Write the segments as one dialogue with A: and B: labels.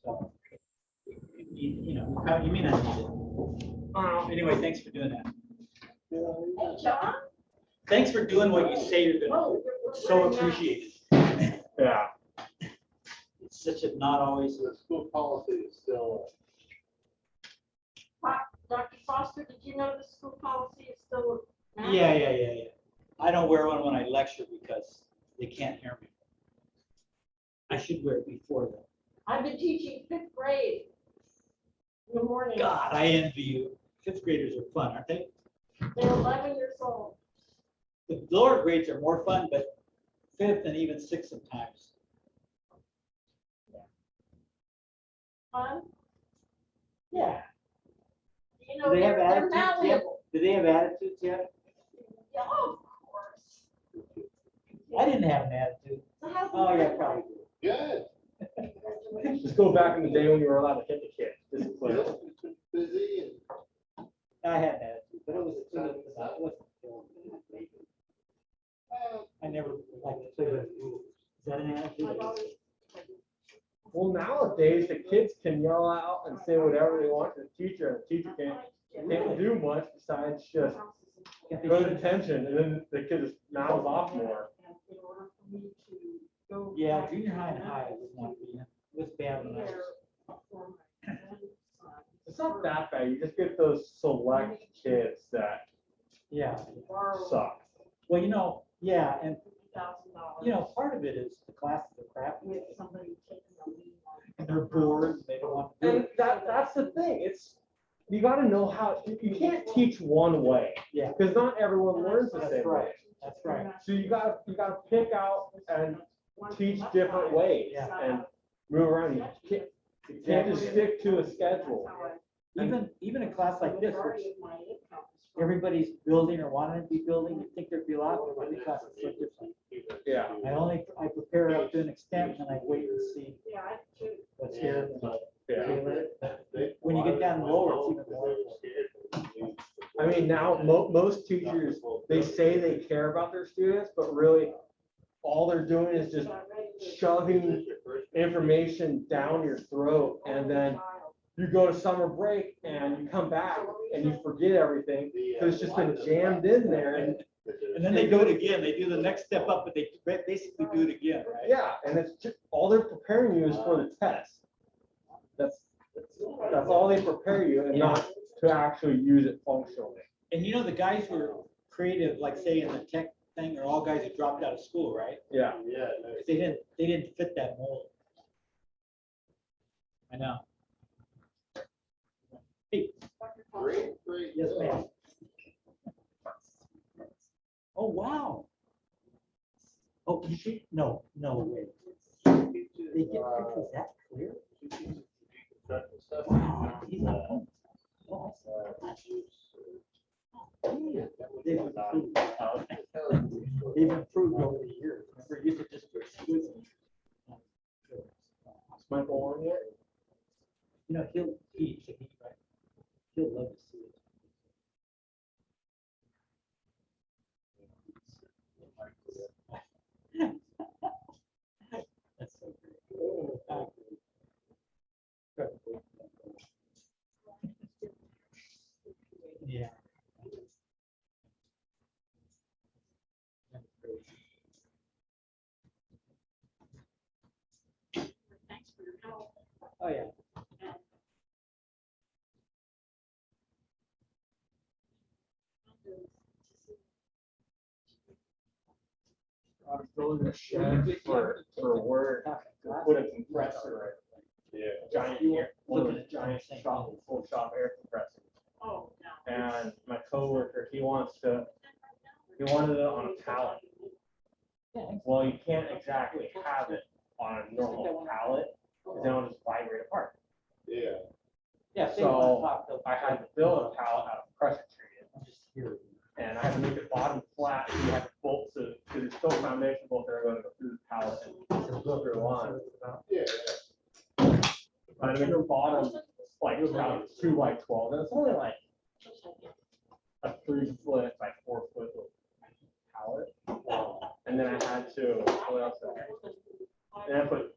A: So, you may not need it. Anyway, thanks for doing that.
B: Hey, John.
A: Thanks for doing what you say you're gonna do. So appreciated.
C: Yeah.
A: It's such a not always.
D: The school policy is still.
B: Dr. Foster, did you know the school policy is still?
A: Yeah. I don't wear one when I lecture because they can't hear me. I should wear it before that.
B: I've been teaching 5th grade in the morning.
A: God, I envy you. 5th graders are fun, aren't they?
B: They're 11 years old.
A: The lower grades are more fun, but 5th and even 6th sometimes.
B: Fun?
A: Yeah.
B: You know,
E: Do they have
B: they're
E: attitudes yet?
B: malleable.
E: Do they have attitudes yet?
B: Yeah, of course.
A: I didn't have an attitude.
B: So how's the
A: Oh, yeah,
B: weather?
A: probably.
D: Good.
C: Just go back in the day when you were allowed to hit the kids. Discipline.
D: Busy
A: I had an attitude, but it was it wasn't. I never liked to play with rules. Is that an attitude?
B: I've always-
C: Well, nowadays the kids can yell out and say whatever they want to the teacher, and the teacher can't do much besides just go to attention, and then the kid just mouths off more.
B: In order for me to go
A: Yeah,
B: back
A: junior high and
B: to
A: high was not being, it was bad when I was.
B: there for my grandson.
C: It's not that bad. You just get those select kids that
A: Yeah,
B: Borrow
C: suck.
A: well, yeah, and
B: $50,000.
A: part of it is the classes are crap
B: With somebody taking a lead on.
A: and they're bored, they don't want to do
C: And
A: it.
C: that's the thing. You got to know how. You can't teach one way.
A: Yeah.
C: Because not everyone learns the
A: That's
C: same
A: right.
C: way.
A: That's right.
C: So you gotta pick out and teach different ways
A: Yeah.
C: and move around. You can't just stick to a schedule.
A: Even a class like this, which everybody's building or wanting to be building, you think there'd be a lot, but every class is so different.
C: Yeah.
A: I prepare up to an extent and I wait and see
B: Yeah, I do.
A: what's here.
C: Yeah.
A: When you get down lower, it's even more.
C: I mean, now most teachers, they say they care about their students, but really all they're doing is just shoving information down your throat, and then you go to summer break and you come back and you forget everything because it's just been jammed in there.
A: And then they do it again. They do the next step up, but they basically do it again, right?
C: Yeah, and it's just all they're preparing you is for the test. That's all they prepare you, and not to actually use it functionally.
A: And the guys who are creative, like say in the tech thing, are all guys who dropped out of school, right?
C: Yeah.
D: Yeah.
A: They didn't fit that mold. I know. Hey,
D: Great.
A: yes, ma'am. Oh, wow. Oh, you see? No way. They get pictures that clear? Wow. He's not home. Oh, yeah. They've improved. They've improved over the years. Remember, it used to just be squeezing.
C: Is Michael on yet?
A: He'll love to see it. That's so great. Yeah.
B: Thanks for your help.
A: Oh, yeah.
C: I was building a shed for work. Put a compressor,
D: Yeah.
C: one of those giant full shop air compressors.
B: Oh, no.
C: And my coworker, he wanted it on a pallet. Well, you can't exactly have it on a normal pallet, because then it'll just vibrate apart.
D: Yeah.
A: Yeah.
C: So I had to build a pallet out of pressure treated,
A: I'm just here.
C: and I had to make the bottom flat, so you had to bolt, so because there's still foundation bolts that are going to go through the pallet and go through the line.
D: Yeah.
C: I had to make the bottom like about 2 by 12, and it's only like a 3 foot by 4 foot pallet. And then I had to, what else? And I put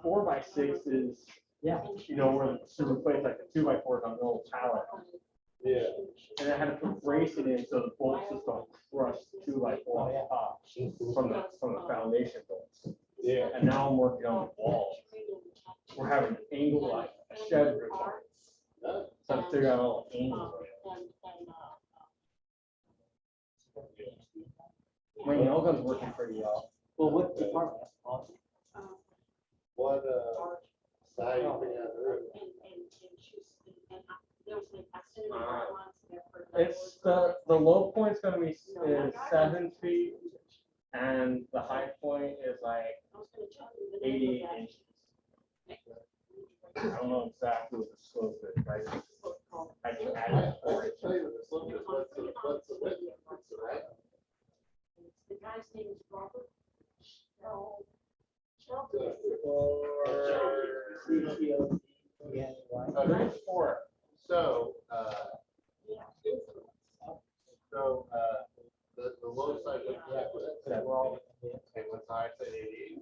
C: 4 by 6s
A: Yeah.
C: you know, where to replace like the 2x4 on the old pallet.
D: Yeah.
C: And I had to put bracing in so the bolts just don't crush the 2x4 on top from the foundation bolts.
D: Yeah.
C: And now I'm working on the walls. We're having an angle like a shed roof on it.
D: Huh?
C: So I'm figuring out all the angles. Randy Elgin's working pretty well.
A: Well, what department?
D: What, side you bring out the roof?
C: It's the low point's gonna be is 7 feet and the high point is like 88 inches. I don't know exactly what the slope is, right? I can add it for it.
D: Tell you what the slope is, what's the width, what's the right?
B: The guy's name is Robert.
A: Yeah, right.
D: Okay,
C: Four.
D: so, the low side, what
A: Yeah,
D: is it?
A: that's where all the-
D: Okay, what's the high side, 88?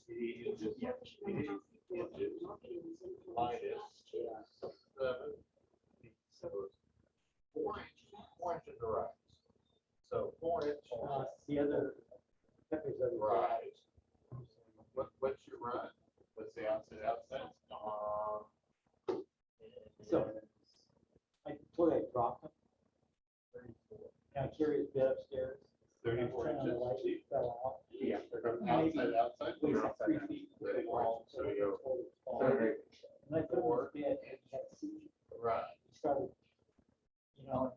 D: 88 inches, 88 inches. Minus 7. So it's 4 inches of rise. So 4 inches
A: The other. peppers are the-
D: rise. What's your rise? What's the outside?
A: So, I told you I dropped them. Can I carry his bed upstairs?
D: 34
A: Turn on the light,
D: inches.
A: fell out.
C: Yeah.
D: From outside, outside?
A: Weighs like 3 feet.
D: 34. So you
A: And I put him in his bed, and he had a seizure.
D: rise.
A: He started, you know,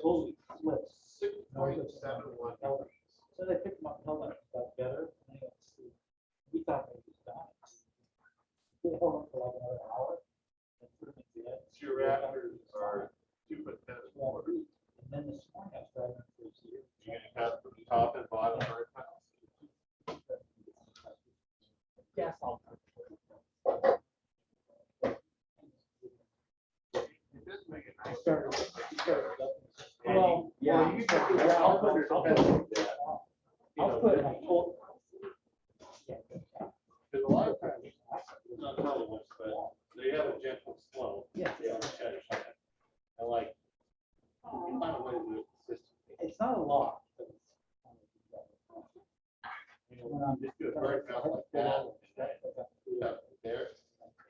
A: fully flips.
D: 6.71 degrees.
A: So they picked him up, held him, got better, and they got to sleep. We thought maybe he was dying. They held him for like another hour, and put him in bed.
D: Your rafters are 2 foot 10 and
A: Well,
D: 4.
A: and then this morning I was driving for his ear.
D: You're gonna cut from the top and bottom or house.
C: Yes, I'll.
D: It does make it
A: I
D: nice.
A: started.
C: Well, yeah,
D: you can do that. I'll put it,
C: I'll put-
A: I'll put, I told. Yeah.
D: Because a lot of times, it's not telling us, but they have a gentle slope.
A: Yeah.
D: I like, you find a way to do it consistently.
A: It's not a lot. But
D: You know, just do a bird mouth like that, up there.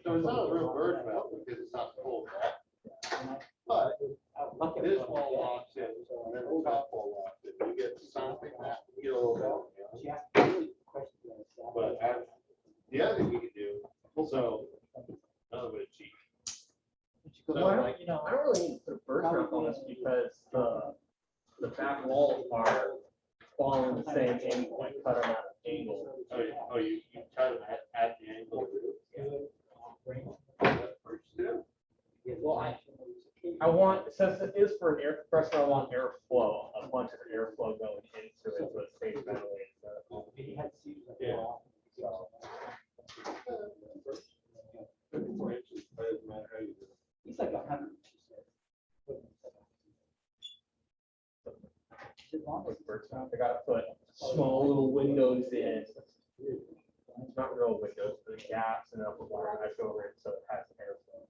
D: So it's not a real bird mouth because it's not full back, but this wall locks in, and then the top wall locks in. You get something that, you get a little bit, you know? But the other thing you can do, so, another bit of cheat.
C: Well, I don't, I don't really need to put a bird mouth on this because the back walls are following the same angle, like cut them at an angle.
D: Oh, you cut it at the angle of the roof? That's first step.
A: Well,
C: I want, since it is for an air compressor, I want airflow, a bunch of airflow going into it so it stays ventilated.
A: he had seizures.
D: Yeah.
A: So,
D: 34 inches, but it doesn't matter how you do it.
A: he's like 100. As long as
C: With bird mouth, I gotta put small little windows in. It's not real windows, but the gaps and upper wire, I go over it so it has airflow.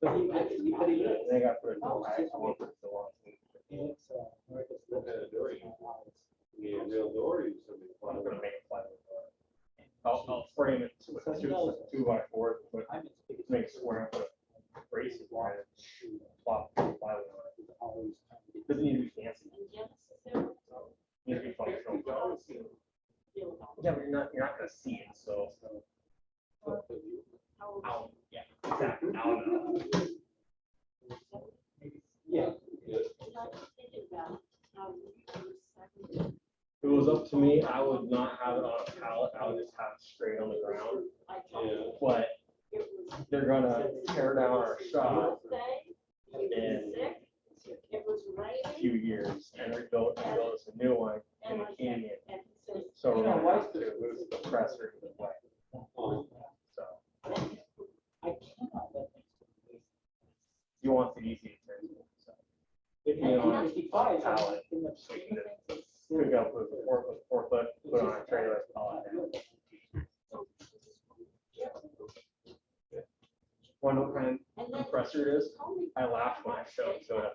A: But he did.
C: And they got to put a door, I want to put a door.
A: He looks, America's
D: What kind of door you need? A real door, or you something?
C: I'm gonna make a plywood door. I'll frame it with two by four, but
A: I'm as big as.
C: make it square and put braces on it. Plop plywood on it. Doesn't need to be fancy. Needs to be functional. Yeah, but you're not gonna see it, so. Yeah, exactly. I don't know.
A: Yeah.
C: If it was up to me, I would not have it on a pallet, I would just have it straight on the ground. But they're gonna tear down our shop in a few years and they're building us a new one in the canyon. So we're gonna have to lose the compressor to the way. So
A: I cannot let things go to waste.
C: you want the easy to turn. So
A: If
C: you know,
A: if he buys, I
C: pallet,
A: can
C: so you can just pick up with a 4 foot, put on a trailer, haul it down. Wonder what kind
B: And
C: of
B: then
C: compressor it is?
B: told me-
C: I laughed when I showed it to her.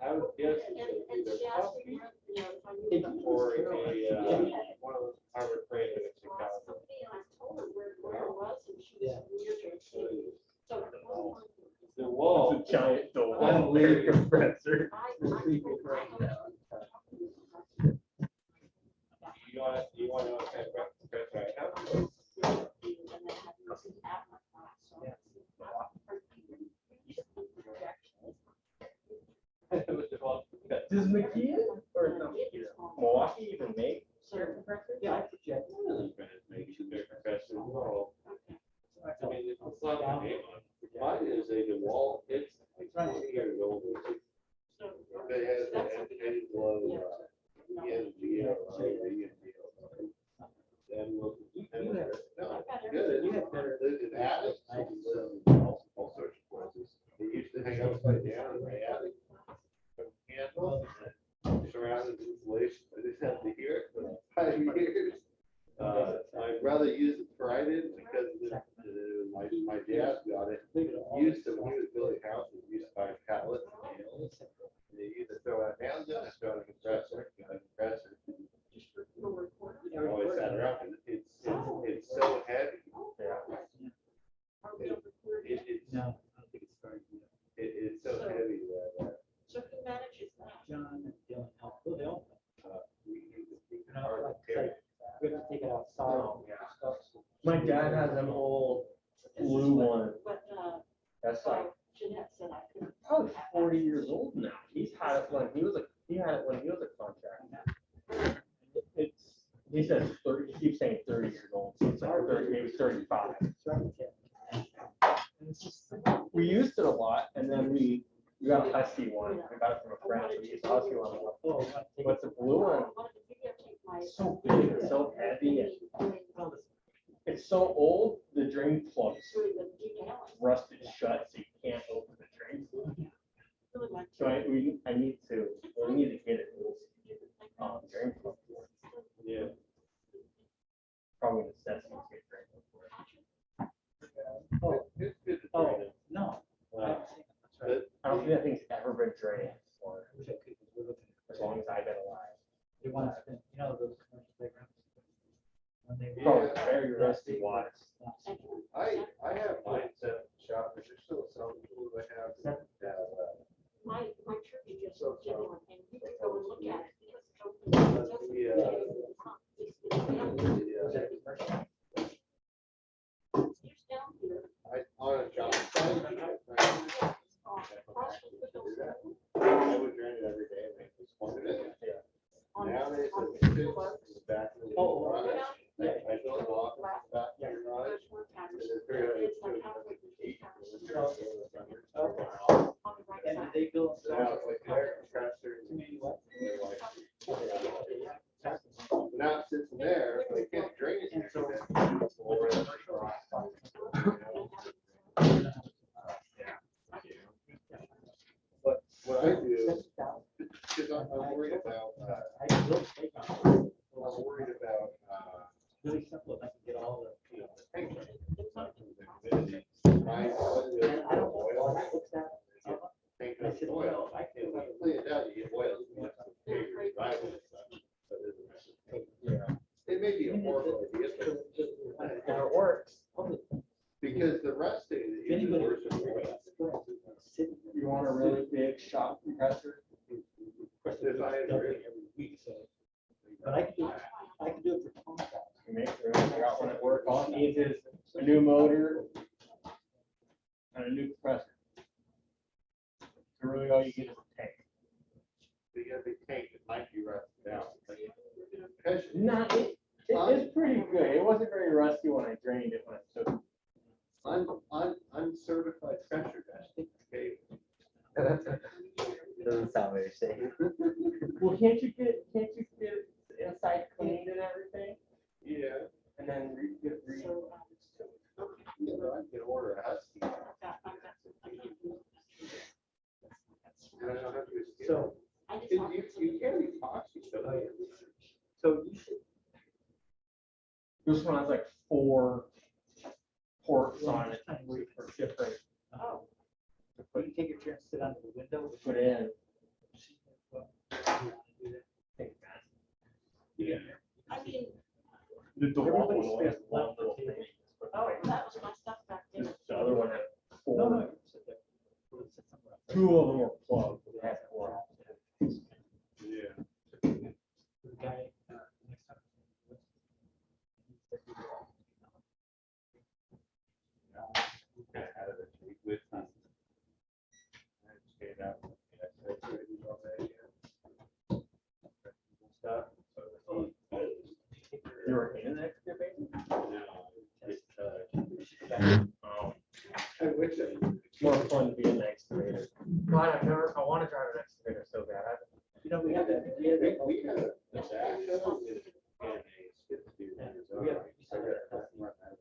D: I would guess
B: And
D: either
B: she asked me,
D: coffee
B: you know, if I knew about
D: or
B: this.
D: one of those Harbor Freight in Chicago.
B: Somebody, and I told her where it was, and she was weird. So.
D: The
C: It's
D: wall.
C: a giant door.
A: Unbelievable.
C: Compressor.
D: You want to know what kind of compressor I have?
C: Does Makita or not Makita, Milwaukee even make air compressors?
A: Yeah, I project.
D: Maybe their compressor wall. I mean, it's not the name on it. Mine is a DeWalt, it's 20 years old. They had a glow, ENG, and we'll. No, good.
A: You had better.
D: Lived in attics, all sorts of places. They used to hang upside down in my attic. Candle, surrounded with insulation. I didn't have to hear it for 5 years. My brother used it Friday because my dad got it. Used to, when he was building houses, he used to buy pallets. And they used to throw out hands in, and throw out a compressor, I always sat around, and it's so heavy. It's,
A: No, I don't think it's very good.
D: it's so heavy that,
B: So who manages that?
A: John and Dylan help. Well, they all.
D: we need to think
A: You know,
D: hard
A: like,
D: to carry.
A: We have to take it outside.
C: Oh,
A: and stuff, so-
C: My dad has an old blue one.
B: But,
C: That's like
B: Jeanette said I couldn't.
C: probably 40 years old now. He's had it when he was a contractor. It's, he says 30, he keeps saying 30 years old. So it's like 30, maybe 35.
A: It's right there. And it's just-
C: We used it a lot, and then we got a Husky one. We got it from a friend. So we used the Husky one.
A: Oh, I want to take
C: But the blue one, it's so big, it's so heavy, and it's so old. The drain plugs rusted shut, so you can't open the drain plug. So I need to get it. Drain plug.
D: Yeah.
C: Probably necessity to get drain plug for it.
A: Oh,
D: It's good to
A: oh,
D: train it.
A: no. I
D: Uh,
A: haven't seen it. That's right.
C: I don't think that thing's ever been drained for
A: I wish I could, 'cause we're looking at-
C: as long as I've been alive.
A: They want to spend, you know, those commercial playgrounds. When they.
C: Probably
D: Yeah.
C: very rusty water.
D: I have mine set up in the shop, but there's still some tools I have that,
B: My church just did one, and you could go and look at it.
A: Was that a commercial?
B: Here's down here.
D: on a job site.
B: Across from the
D: I would drain it every day and make this one of it. Nowadays, it's in the back of the garage. I built an office in the back of the garage.
A: And did they build
D: So now it's like the air compressor.
A: to me what?
D: Now it sits in there, so they can't drain it.
A: And so-
D: But what I do,
A: 7,000.
D: because I'm worried about,
A: I built playgrounds.
D: I'm worried about,
A: Really simple, if I can get all the.
D: you know, the tank. Humidity. My
A: And I don't know, well, I looked at it.
D: tank
A: I
D: of
A: said,
D: oil.
A: well, I
D: If
A: can.
D: you clean it out, you get oil. You have to pay for your driveway and stuff, but it doesn't matter.
C: Yeah.
D: It may be a horrible idea, but
C: And it works.
D: because the rusting is
A: If
D: even
A: anybody.
D: worse than oil.
C: You want a really big shop compressor?
D: Because I agree.
A: Every week, so. But I can do it for 20,000.
C: You make sure you figure out when it works. All it needs is a new motor and a new compressor. So really all you get is a tank.
D: You got a big tank that might be rusted out. Because
C: No, it is pretty good. It wasn't very rusty when I drained it when I took it.
D: uncertified pressure testing. Okay.
E: Doesn't sound very safe.
C: Well, can't you get the inside cleaned and everything?
D: Yeah.
C: And then get it
D: Yeah, I can order a Husky. And I don't have to do a
A: So,
D: You can't epoxy stuff.
A: oh, yeah. So you should,
C: This one has like 4 ports on it for different
B: Oh,
C: to
A: You can take your chair and sit under the window.
C: put in.
A: Yeah.
B: I mean,
C: The one
A: Everybody's
C: only has
A: space
C: one
A: left
C: little
A: for
C: thing.
B: oh, that was my stuff back there.
C: The other one had
A: No, no,
C: four.
A: you can sit there. We'll sit somewhere else.
C: Two of them were plugged. They had four.
D: Yeah.
A: The guy, next time.
C: You were in an excavator? Oh,
D: I wish I.
C: it's more fun to be in an excavator. God, I want to drive an excavator so bad.
A: You know, we had that.
D: We had a.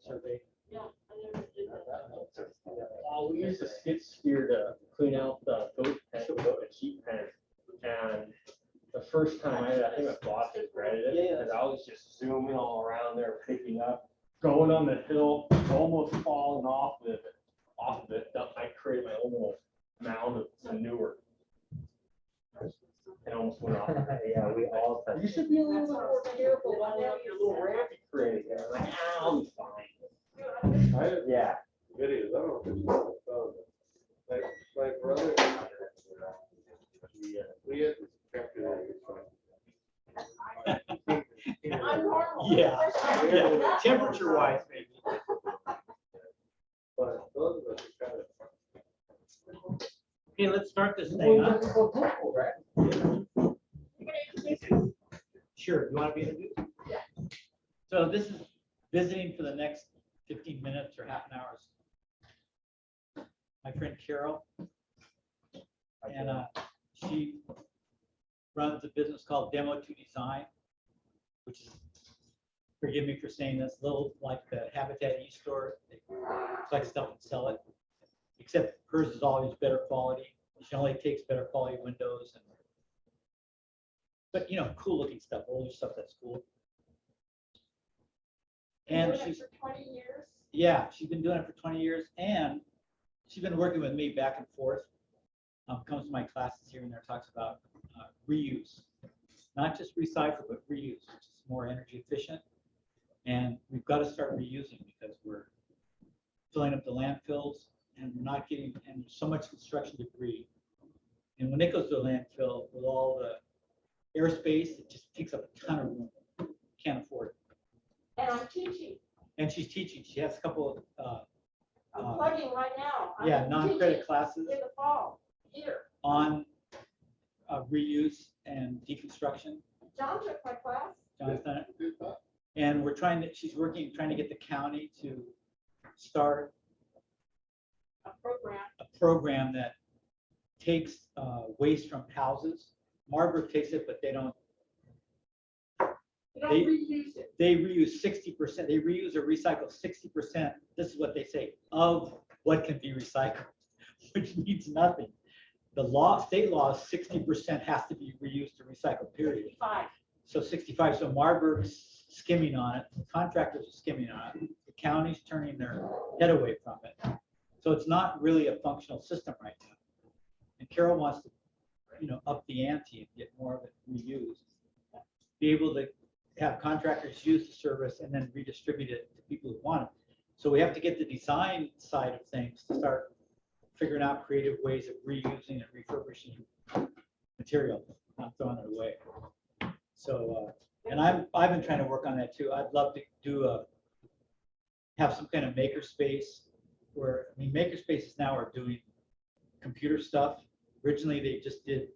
A: Survey.
B: Yeah, I never did that.
C: Oh, we used a skid steer to clean out the goat pen, goat and sheep pen. And the first time I think my boss regretted it,
A: Yeah.
C: because I was just zooming all around there, picking up, going on the hill, almost falling off of it. I created my own little mound of manure. And almost went off.
E: Yeah, we all.
C: You should be a little bit more careful going up your little ramp you created there. Like, I'll be fine.
D: I have
E: Yeah.
D: videos, I don't know if it's on the phone, but my brother. We had this tractor that was like.
B: I'm normal.
A: Yeah. Yeah,
B: That's
A: temperature wise, maybe.
D: But those of us are kind of.
A: Okay, let's start this thing, huh? Sure, you want to be introduced?
B: Yeah.
A: So this is visiting for the next 15 minutes or half an hour. My friend Carol. And she runs a business called Demo to Design, which is, forgive me for saying this, little like the Habitat e-store. They collect stuff and sell it. Except hers is always better quality. She only takes better quality windows and, but you know, cool looking stuff, older stuff that's cool. And
B: Doing it
A: she's,
B: for 20 years.
A: yeah, she's been doing it for 20 years and she's been working with me back and forth. Comes to my classes here and there, talks about reuse, not just recycle, but reuse, which is more energy efficient. And we've got to start reusing because we're filling up the landfills and we're not getting, and there's so much construction debris. And when it goes to a landfill with all the airspace, it just takes up a ton of room. Can't afford it.
B: And I'm teaching.
A: And she's teaching. She has a couple of,
B: I'm plugging right now. I'm
A: yeah,
B: teaching
A: non-credit classes
B: In the fall, here.
A: on reuse and deconstruction.
B: John took my class.
A: John's done it.
D: Good thought.
A: And we're trying to, she's working, trying to get the county to start
B: A program.
A: a program that takes waste from houses. Marburg takes it, but they don't,
B: You don't
A: They-
B: reuse it.
A: they reuse 60%, they reuse or recycle 60%, this is what they say, of what can be recycled, which means nothing. The law, state law, is 60% has to be reused to recycle, period.
B: 5.
A: So 65, so Marburg's skimming on it, the contractors are skimming on it, the county's turning their head away from it. So it's not really a functional system right now. And Carol wants to, you know, up the ante and get more of it reused. Be able to have contractors use the service and then redistribute it to people who want it. So we have to get the design side of things to start figuring out creative ways of reusing and refurbishing material, not throwing it away. So, and I've been trying to work on that too. I'd love to do have some kind of maker space where, I mean, maker spaces now are doing computer stuff. Originally, they just did,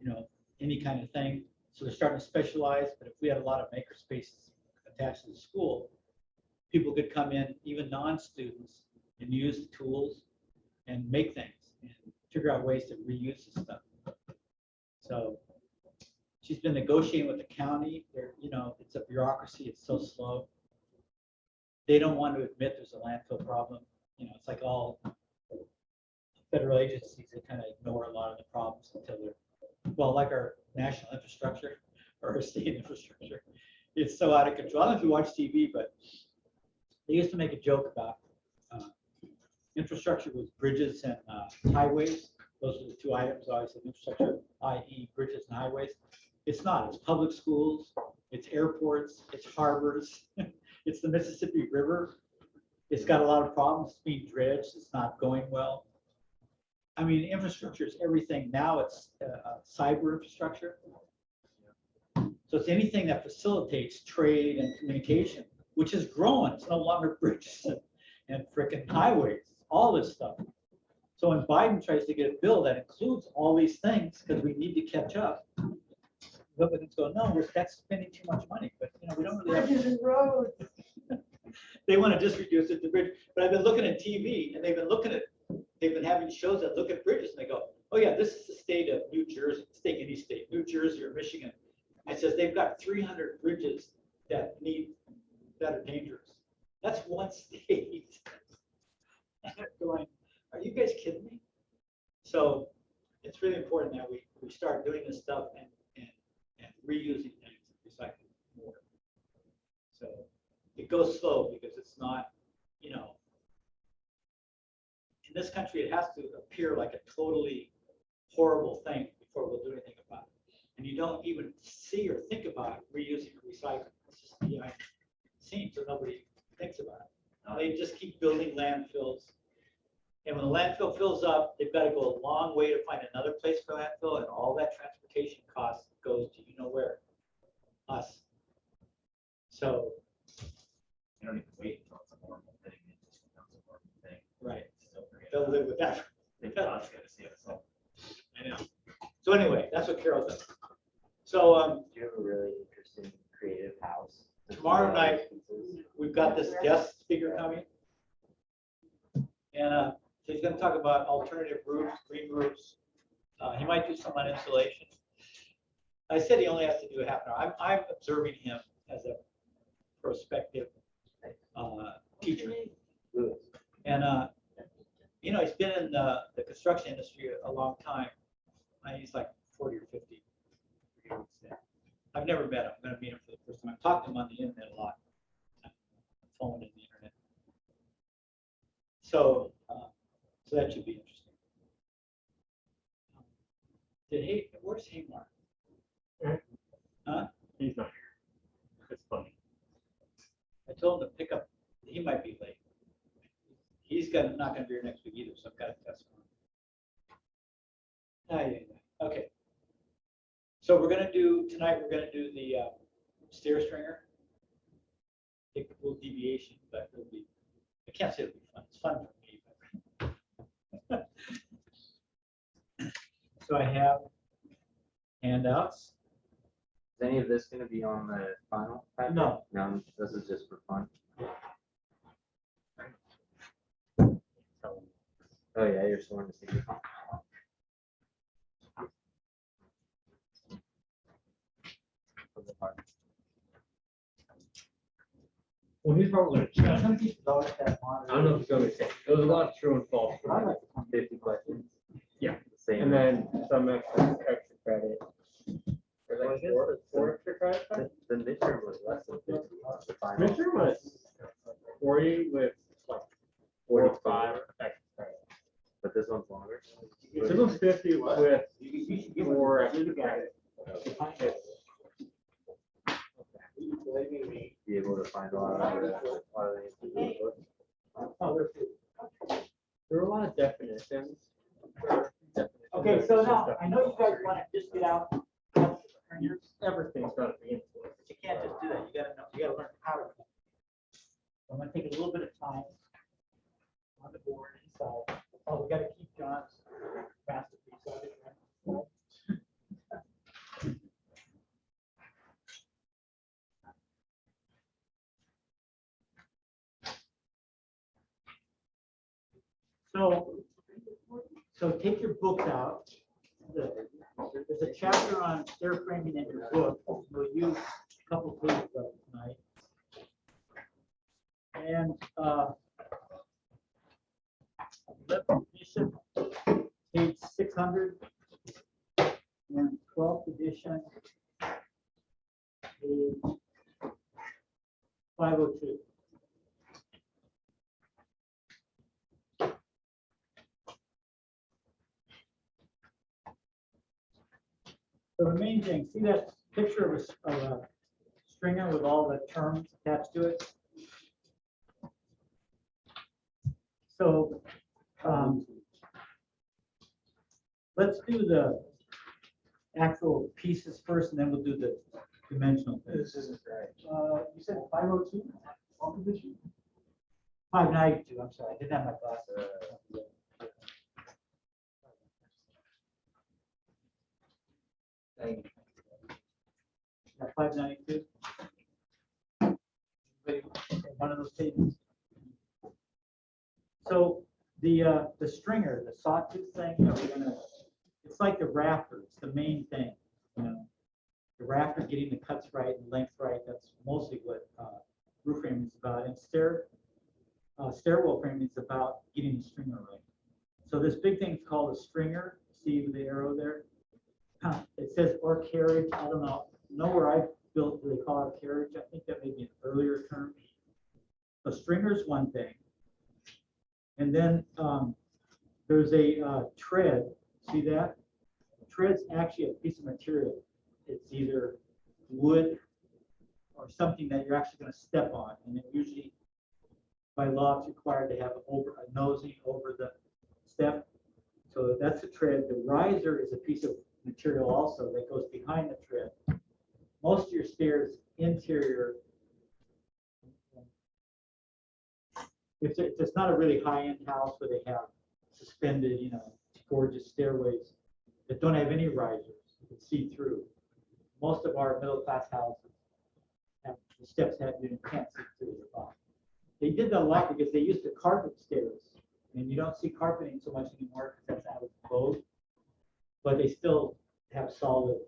A: you know, any kind of thing. So they're starting to specialize, but if we had a lot of maker spaces attached to the school, people could come in, even non-students, and use the tools and make things and figure out ways to reuse the stuff. So she's been negotiating with the county. They're, you know, it's a bureaucracy. It's so slow. They don't want to admit there's a landfill problem. You know, it's like all federal agencies, they kind of ignore a lot of the problems until they're, well, like our national infrastructure or our state infrastructure. It's so out of control. I don't know if you watch TV, but they used to make a joke about Infrastructure was bridges and highways. Those are the two items I said, infrastructure, i.e. bridges and highways. It's not, it's public schools, it's airports, it's harbors, it's the Mississippi River. It's got a lot of problems being dredged, it's not going well. I mean, infrastructure is everything. Now it's cyber infrastructure. So it's anything that facilitates trade and communication, which is growing. It's no longer bridges and frickin' highways, all this stuff. So when Biden tries to get a bill that includes all these things, because we need to catch up, Republicans go, no, that's spending too much money, but you know, we don't really have.
B: Bridges and roads.
A: They want to just reduce it to bridge, but I've been looking at TV and they've been having shows that look at bridges and they go, oh yeah, this is the state of New Jersey, take any state, New Jersey or Michigan. It says they've got 300 bridges that are dangerous. That's one state. And they're going, are you guys kidding me? So it's really important that we start doing this stuff and reusing things, recycling more. So it goes slow because it's not, you know, in this country, it has to appear like a totally horrible thing before we'll do anything about it. And you don't even see or think about reusing or recycling. It's just behind the scenes, so nobody thinks about it. They just keep building landfills. And when the landfill fills up, they've got to go a long way to find another place for landfill, and all that transportation cost goes to you know where? Us. So.
E: You don't even wait until it's a normal thing, it just becomes a normal thing.
A: Right.
E: Still forget
A: They'll
E: about
A: live
E: it.
A: with that.
E: They God's gonna see us all.
A: I know. So anyway, that's what Carol does. So
F: Do you have a really interesting creative house?
A: tomorrow night, we've got this guest speaker coming. And so he's going to talk about alternative roofs, green roofs. He might do some on insulation. I said he only has to do a half an hour. I'm observing him as a prospective teacher. And, you know, he's been in the construction industry a long time. He's like 40 or 50. I've never met him. I'm going to meet him for the first time. I've talked to him on the internet a lot. Phone and the internet. So, so that should be interesting. Where's Haymar? Huh?
C: He's not here. It's funny.
A: I told him to pick up, he might be late. He's not going to be here next week either, so I've got to test him. Okay. So tonight we're going to do the stair stringer. Take a little deviation, but it'll be, I can't say it'll be fun. It's fun for me. But so I have handouts.
F: Is any of this gonna be on the final packet?
A: No.
F: No, this is just for fun. Oh yeah, you're sworn to secret.
C: Well, he's probably gonna check.
A: Some people always have
C: I don't know if he's gonna check. There was a lot of true and false.
A: I like to come
F: 50 questions.
C: Yeah.
F: Same.
C: And then some extra credit. Or like four extra credit.
F: The midterm was less than 50. The final.
C: Midterm was 40 with like 45 extra credit.
F: But this one's longer.
C: This one's 50 with 4 extra credit.
F: Be able to find a lot of the answers in the book.
C: Oh, there were a lot of definitions.
A: Okay, so now, I know you guys want to just get out.
C: Everything's got to be influenced.
A: But you can't just do that. You gotta know, you gotta learn how to. I'm gonna take a little bit of time on the board inside. Oh, we gotta keep John's masterpiece out of here. So take your books out. There's a chapter on stair framing in your book. We'll use a couple pages of it tonight. And 11th edition, page 600, and 12th edition, page 502. see that picture of a stringer with all the terms attached to it? So, let's do the actual pieces first, and then we'll do the dimensional.
C: This isn't right.
A: You said 502? 592, I'm sorry, I didn't have my glasses.
F: Thank you.
A: 592? One of those tables. So the stringer, the sawtooth thing, you know, it's like the rafter, it's the main thing, you know. The rafter, getting the cuts right and length right, that's mostly what roof framing is about. And stairwell framing is about getting the stringer right. So this big thing is called a stringer. See the arrow there? It says or carriage. I don't know where I built, they call it carriage. I think that may be an earlier term. A stringer is one thing. And then there's a tread. See that? Tread's actually a piece of material. It's either wood or something that you're actually going to step on. And it usually, by law, it's required to have a nosing over the step. So that's a tread. The riser is a piece of material also that goes behind the tread. Most of your stairs interior, if it's not a really high-end house where they have suspended, you know, gorgeous stairways that don't have any risers, you can see through. Most of our middle-class houses have the steps that you can't see through the bottom. They did that a lot because they used to carpet stairs, and you don't see carpeting so much anymore because that's out of vogue. But they still have solid.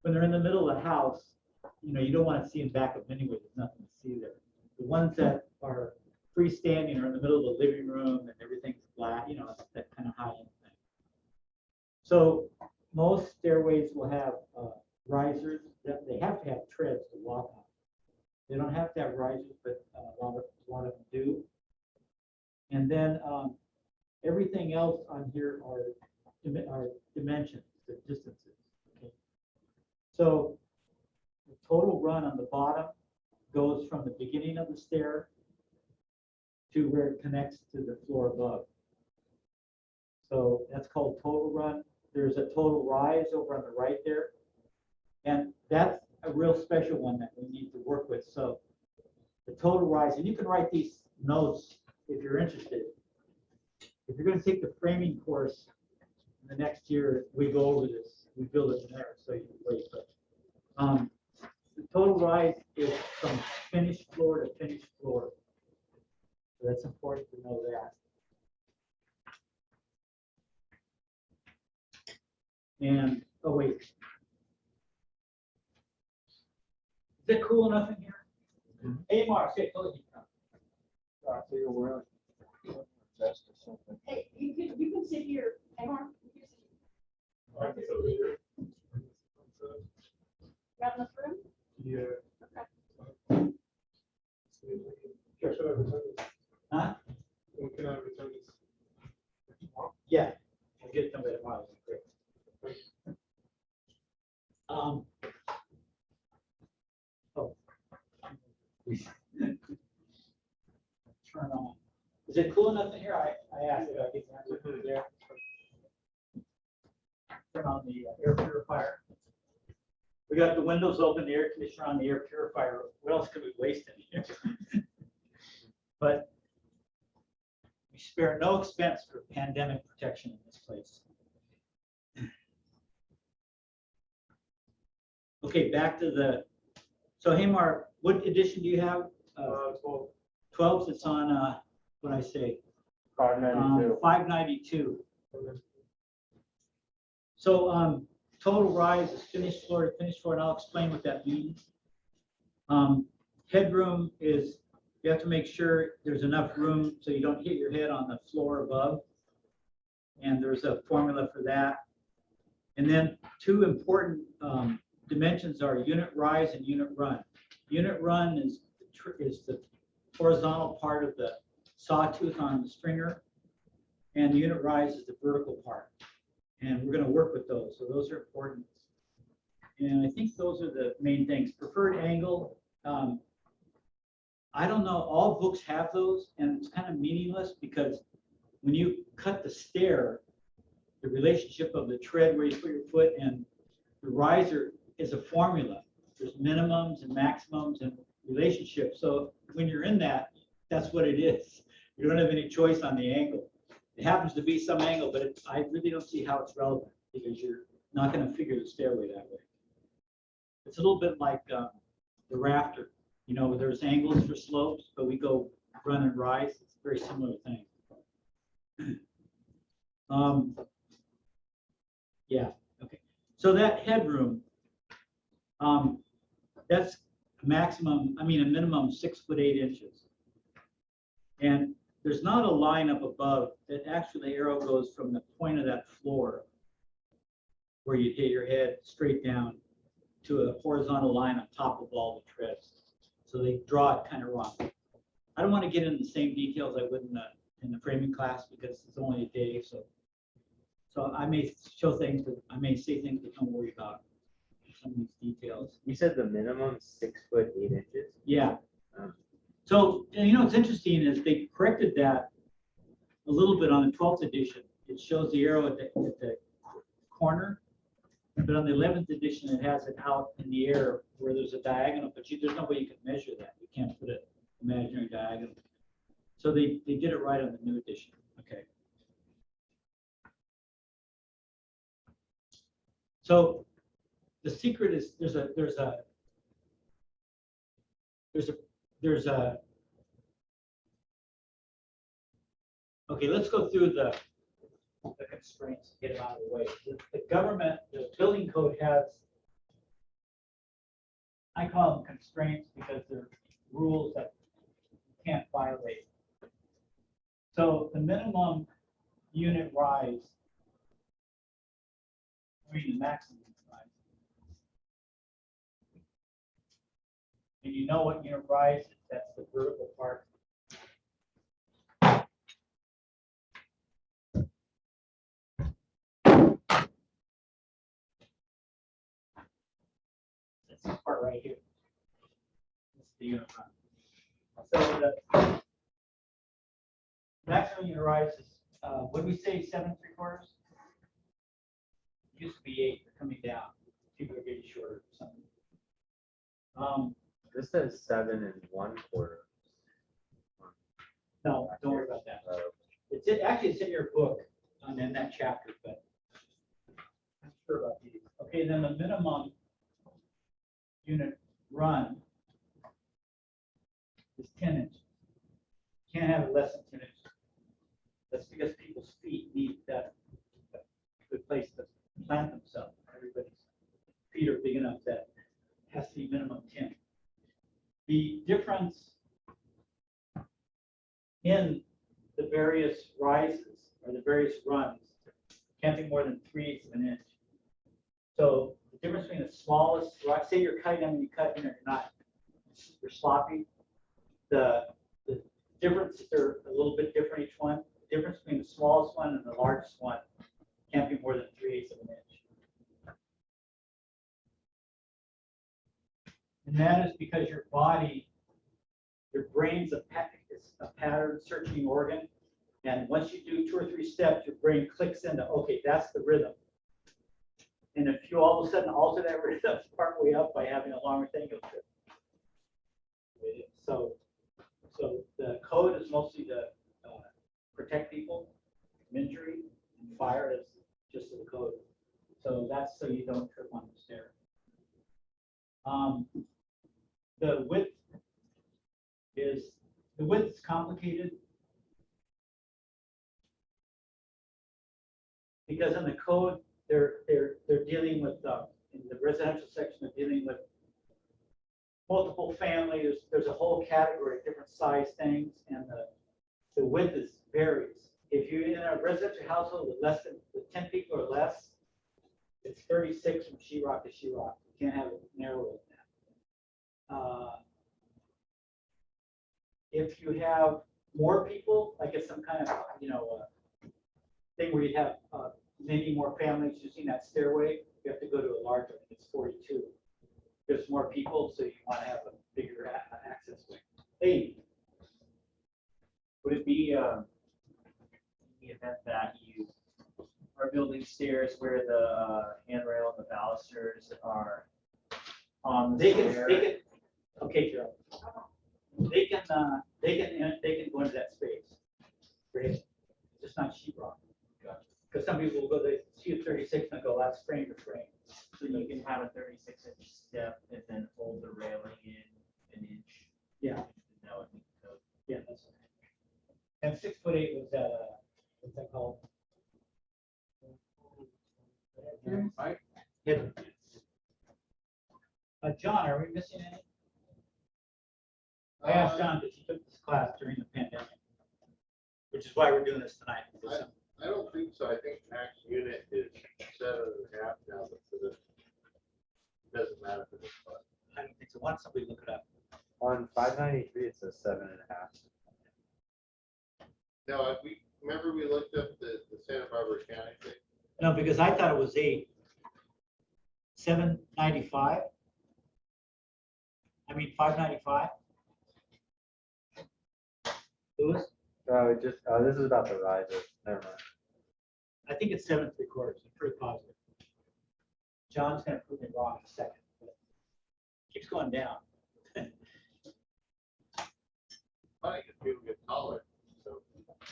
A: When they're in the middle of the house, you know, you don't want to see them back up anyway. There's nothing to see there. The ones that are freestanding are in the middle of the living room and everything's flat. You know, it's that kind of high-end thing. So most stairways will have risers. They have to have treads to walk on. They don't have to have risers, but a lot of them do. And then everything else on here are dimensions, the distances. Okay. So the total run on the bottom goes from the beginning of the stair to where it connects to the floor above. So that's called total run. There's a total rise over on the right there. And that's a real special one that we need to work with. So the total rise, and you can write these notes if you're interested. If you're going to take the framing course in the next year, we go over this. We build it in there, so you can wait. But the total rise is from finished floor to finished floor. So that's important to know that. And, oh wait. Is it cool enough in here?
C: Mm-hmm.
A: Hey, Mark, say, oh,
C: So you're wearing a vest or something.
B: Hey, you can sit here. Hey, Mark. You can sit here. Got enough room?
G: Yeah.
B: Okay.
A: Huh?
G: When can I return this?
A: Yeah, we'll get somebody tomorrow. Great. Oh. Turn on. Is it cool enough in here? I asked if I could answer there. Turn on the air purifier. We got the windows open, the air conditioner on, the air purifier. What else could we waste in here? But we spare no expense for pandemic protection in this place. Okay, back to the, so hey Mark, what edition do you have? 12's, it's on, what I say?
C: 592.
A: 592. So total rise is finished floor to finished floor, and I'll explain what that means. Headroom is, you have to make sure there's enough room so you don't hit your head on the floor above. And there's a formula for that. And then two important dimensions are unit rise and unit run. Unit run is the horizontal part of the sawtooth on the stringer, and the unit rise is the vertical part. And we're going to work with those. So those are important. And I think those are the main things. Preferred angle, I don't know, all books have those, and it's kind of meaningless because when you cut the stair, the relationship of the tread where you put your foot and the riser is a formula. There's minimums and maximums and relationships. So when you're in that, that's what it is. You don't have any choice on the angle. It happens to be some angle, but I really don't see how it's relevant because you're not going to figure the stairway that way. It's a little bit like the rafter. You know, there's angles for slopes, but we go run and rise. It's a very similar thing. Yeah, okay. So that headroom, that's a minimum 6 foot 8 inches. And there's not a line up above that actually the arrow goes from the point of that floor where you hit your head straight down to a horizontal line on top of all the treads. So they draw it kind of wrong. I don't want to get into the same details I would in the framing class because it's only a day. So I may show things, but I may say things, but don't worry about some of these details.
F: You said the minimum 6 foot 8 inches?
A: Yeah.
F: Um,
A: So, you know, what's interesting is they corrected that a little bit on the 12th edition. It shows the arrow at the corner, but on the 11th edition, it has it out in the air where there's a diagonal, but there's no way you can measure that. You can't put an imaginary diagonal. So they did it right on the new edition. Okay. So the secret is there's a okay, let's go through the constraints, get them out of the way. The government, the building code has, I call them constraints because they're rules that you can't violate. So the minimum unit rise, the maximum rise. And you know what unit rise is, that's the vertical part. That's this part right here. This is the unit rise. So the maximum unit rise is, what did we say, 7 3/4? Used to be 8, they're coming down. People are getting shorter or something.
F: This says 7 1/4.
A: No, don't worry about that. Actually, it's in your book, and in that chapter, but I'm not sure about these. Okay, then the minimum unit run is 10 inches. Can't have it less than 10 inches. That's because people's feet need that good place to plant themselves. Everybody's feet are big enough that it has to be minimum 10. The difference in the various rises or the various runs can't be more than 3/8 of an inch. So the difference between the smallest, say you're cutting them and you cut, you're not super sloppy. The difference, they're a little bit different each one. The difference between the smallest one and the largest one can't be more than 3/8 of an inch. And that is because your body, your brain's a pattern searching organ. And once you do 2 or 3 steps, your brain clicks into, okay, that's the rhythm. And if you all of a sudden alter that rhythm partway up by having a longer thing, you'll trip. So the code is mostly to protect people from injury and fire is just the code. So that's so you don't trip on the stair. The width is complicated because in the code they're dealing with in the residential section they're dealing with multiple families. There's a whole category of different size things, and the width varies. If you're in a residential household with 10 people or less, it's 36 from sheetrock to sheetrock. You can't have it narrower than that. If you have more people, like it's some kind of thing where you have many more families using that stairway, you have to go to a larger, it's 42. There's more people, so you want to have a bigger access way. Hey,
E: Would it be, in the event that you are building stairs where the handrail and the balusters are on the
A: they can,
E: stair?
A: okay, Joe. They can go into that space. Great. Just not sheet rock. Because some people will go, they see a 36 and go, that's frame to frame.
E: So you can have a 36-inch step and then hold the railing in an inch.
A: Yeah,
E: That would be code.
A: yeah, that's. And 6'8" was that, what's that called? Yeah. John, are we missing any? I asked John because he took this class during the pandemic, which is why we're doing this tonight.
D: I don't think so. I think max unit is 7.5 now, but for the, doesn't matter for this class.
A: I don't think so. Why don't somebody look it up?
F: On 593, it says 7.5.
D: No, remember we looked up the Santa Barbara County thing?
A: No, because I thought it was 795. I mean, 595. Louis,
F: Oh, it just, oh, this is about the rises. Never mind.
A: I think it's 7.75. I'm pretty positive. John's gonna prove me wrong in a second. But it keeps going down.
D: Funny, because people get taller, so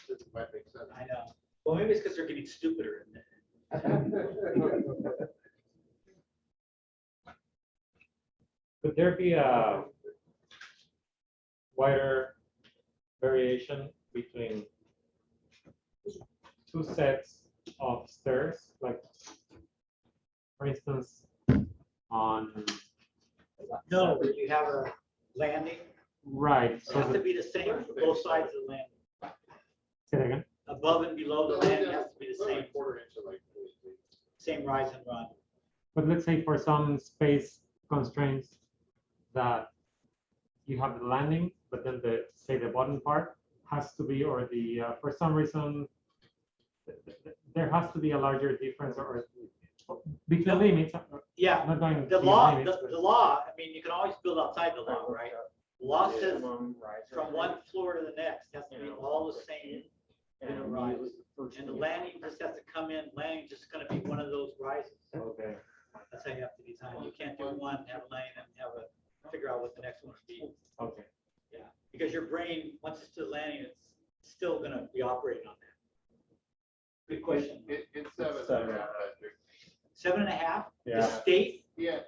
D: this might make sense.
A: I know. Well, maybe it's because they're getting stupider.
H: Could there be a wider variation between two sets of stairs? Like, for instance, on,
A: No, but you have a landing.
H: right,
A: It
H: so
A: has to
H: the,
A: be the same for both sides of the landing.
H: say that again?
A: Above and below the landing has to be the same,
D: Like quarter inch of like 23.
A: same rise and run.
H: But let's say for some space constraints that you have the landing, but then the, say the bottom part has to be, or the, for some reason, there has to be a larger difference or between limits.
A: Yeah,
H: I'm not going
A: the
H: to
A: law,
H: limits,
A: the law, I mean, you can always build outside the law, right? The law says from one floor to the next, has to be all the same in a rise. And the landing just has to come in, landing just gonna be one of those rises.
H: Okay.
A: That's how you have to design. You can't do one, have a landing, and have figure out what the next one would be.
H: Okay.
A: Yeah, because your brain, once it's to the landing, it's still gonna be operating on that. Good question.
D: It's 7.5, Patrick.
A: 7.5? The
H: Yeah.
A: state?
D: Yeah,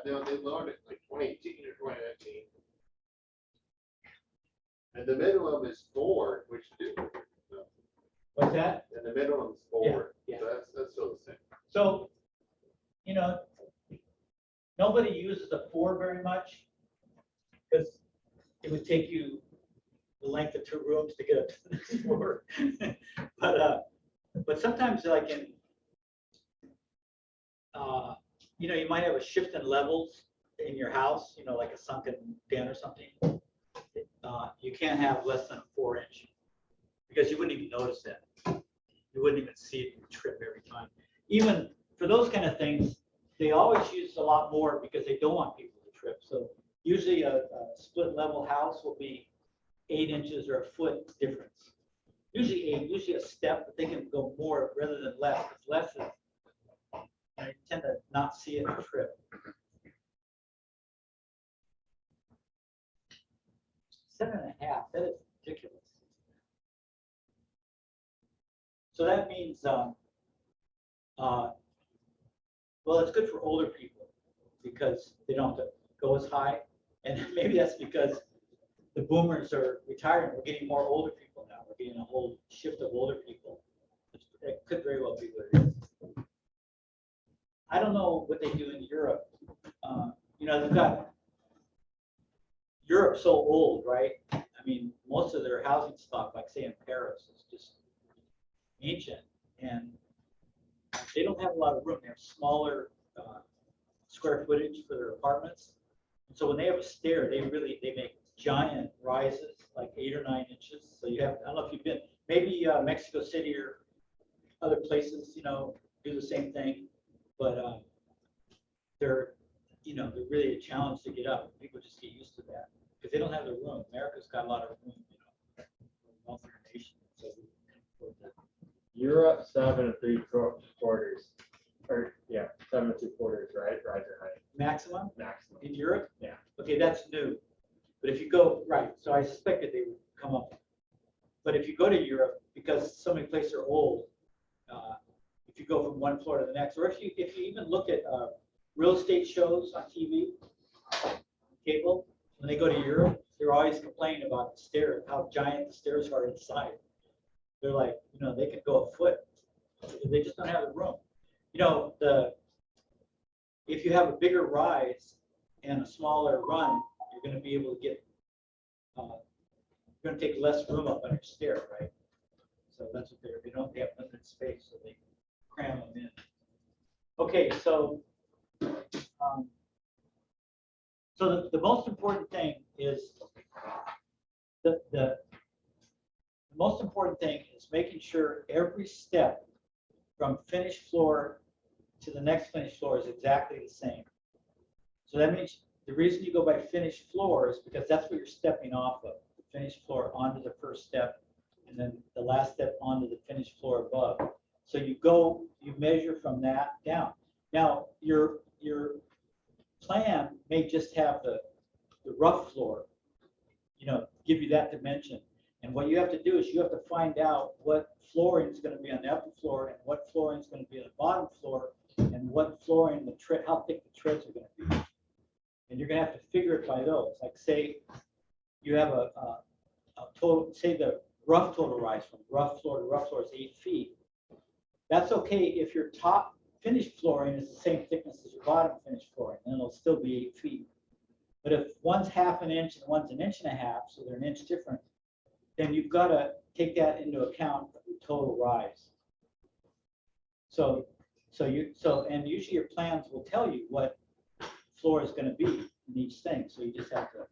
D: they lowered it like 2018 or 2019. And the minimum is 4, which is,
A: What's that?
D: and the minimum is 4.
A: Yeah,
D: So that's still the same.
A: So, you know, nobody uses a 4 very much because it would take you the length of 2 rooms to get up to the next floor. But sometimes like in, you know, you might have a shift in levels in your house, you know, like a sunken den or something. You can't have less than a 4-inch because you wouldn't even notice that. You wouldn't even see it, you would trip every time. Even for those kind of things, they always use a lot more because they don't want people to trip. So usually a split level house will be 8 inches or a foot difference. Usually a step, but they can go more rather than less. Because less is, I tend to not see it and trip. 7.5, that is ridiculous. So that means, well, it's good for older people because they don't have to go as high. And maybe that's because the boomers are retiring. We're getting more older people now. We're getting a whole shift of older people. It could very well be what it is. I don't know what they do in Europe. You know, they've got Europe's so old, right? I mean, most of their housing stock, like say in Paris, is just ancient, and they don't have a lot of room. They have smaller square footage for their apartments. And so when they have a stair, they make giant rises, like 8 or 9 inches. So you have, I don't know if you've been, maybe Mexico City or other places, you know, the same thing, but they're, they're really a challenge to get up. People just get used to that because they don't have the room. America's got a lot of room, we're a wealthier nation, so we can afford that.
H: Europe 7 3/4, or yeah, 7 2/4, right? Riser height
A: Maximum
H: maximum.
A: in Europe?
H: Yeah.
A: Okay, that's new. But if you go, right, so I suspected they would come up. But if you go to Europe, because so many places are old, if you go from one floor to the next, or if you even look at real estate shows on TV, cable, when they go to Europe, they're always complaining about the stairs, how giant the stairs are inside. They're like, they could go a foot. They just don't have the room. If you have a bigger rise and a smaller run, you're going to be able to get, you're going to take less room up on your stair, right? So that's what they have limited space, so they cram them in. Okay, so the most important thing is the most important thing is making sure every step from finished floor to the next finished floor is exactly the same. So that means the reason you go by finished floor is because that's what you're stepping off of, the finished floor onto the first step, and then the last step onto the finished floor above. So you measure from that down. Now, your plan may just have the rough floor, give you that dimension. And what you have to do is you have to find out what flooring is going to be on the upper floor and what flooring is going to be on the bottom floor and what flooring, how thick the treads are going to be. And you're going to have to figure it by those. Like say you have a total, say the rough total rise from rough floor to rough floor is 8 feet. That's okay if your top finished flooring is the same thickness as your bottom finished flooring, then it'll still be 8 feet. But if one's 1/2 inch and one's 1.5 inches, so they're 1 inch different, then you've got to take that into account for the total rise. And usually your plans will tell you what floor is going to be in each thing. So you just have to,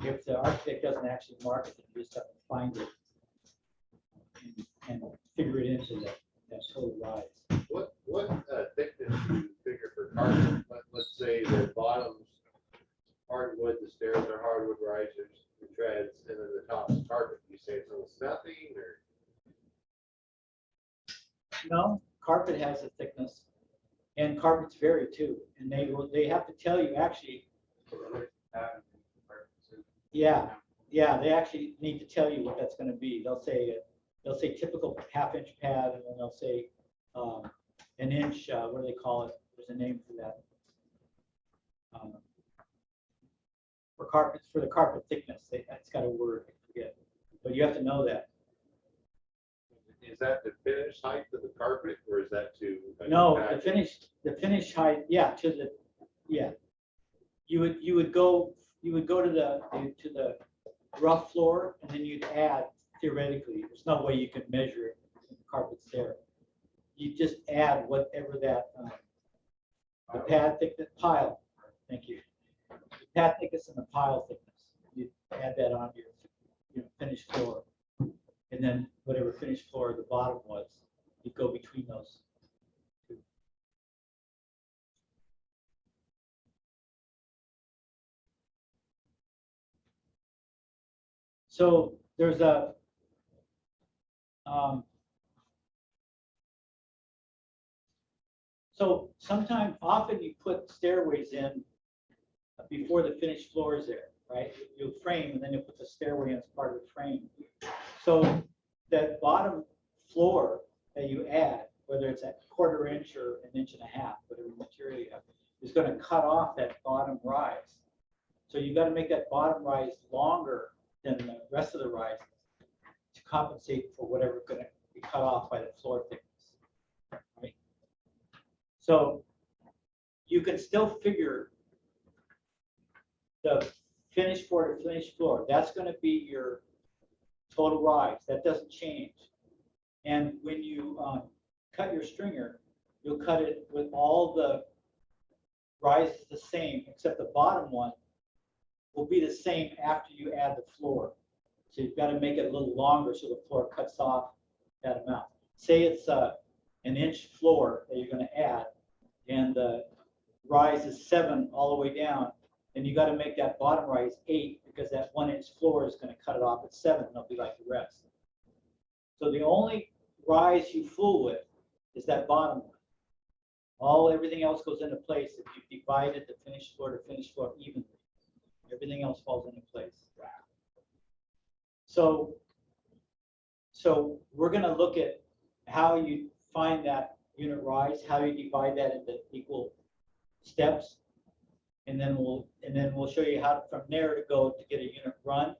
A: if the architect doesn't actually mark it, you just have to find it and figure it into that total rise.
D: What thickness do you figure for carpet? Let's say the bottom's hardwood, the stairs are hardwood risers, the treads, and then the top's carpet. You say it's almost nothing, or?
A: No, carpet has a thickness, and carpets vary too. And they have to tell you actually. Yeah, they actually need to tell you what that's going to be. They'll say typical 1/2 inch pad, and then they'll say 1 inch. What do they call it? There's a name for that. For the carpet thickness, that's got a word. I forget, but you have to know that.
D: Is that the finished height of the carpet, or is that to?
A: No, the finished height. Yeah, You would go to the rough floor, and then you'd add, theoretically. There's no way you could measure it. The carpet's there. You just add whatever that the pad thickness pile. Thank you. The pad thickness and the pile thickness. You add that on your finished floor, and then whatever finished floor the bottom was, you go between those two. So there's a so often you put stairways in before the finished floor is there, right? You'll frame and then you'll put the stairway in as part of the frame. So that bottom floor that you add, whether it's at 1/4 inch or 1.5 inches, whatever material you have, is going to cut off that bottom rise. So you've got to make that bottom rise longer than the rest of the rise to compensate for whatever's going to be cut off by the floor thickness, right? So you can still figure the finished floor to finished floor. That's going to be your total rise. That doesn't change. And when you cut your stringer, you'll cut it with all the rises the same, except the bottom one will be the same after you add the floor. So you've got to make it a little longer so the floor cuts off that amount. Say it's 1.5 an inch floor that you're gonna add, and the rise is 7 all the way down, then you gotta make that bottom rise 8, because that 1 inch floor is gonna cut it off at 7, and it'll be like the rest. So the only rise you fool with is that bottom one. Everything else goes into place if you divided the finished floor to finished floor evenly. Everything else falls into place. So we're gonna look at how you find that unit rise, how you divide that into equal steps. And then we'll show you how from there to go to get a unit run.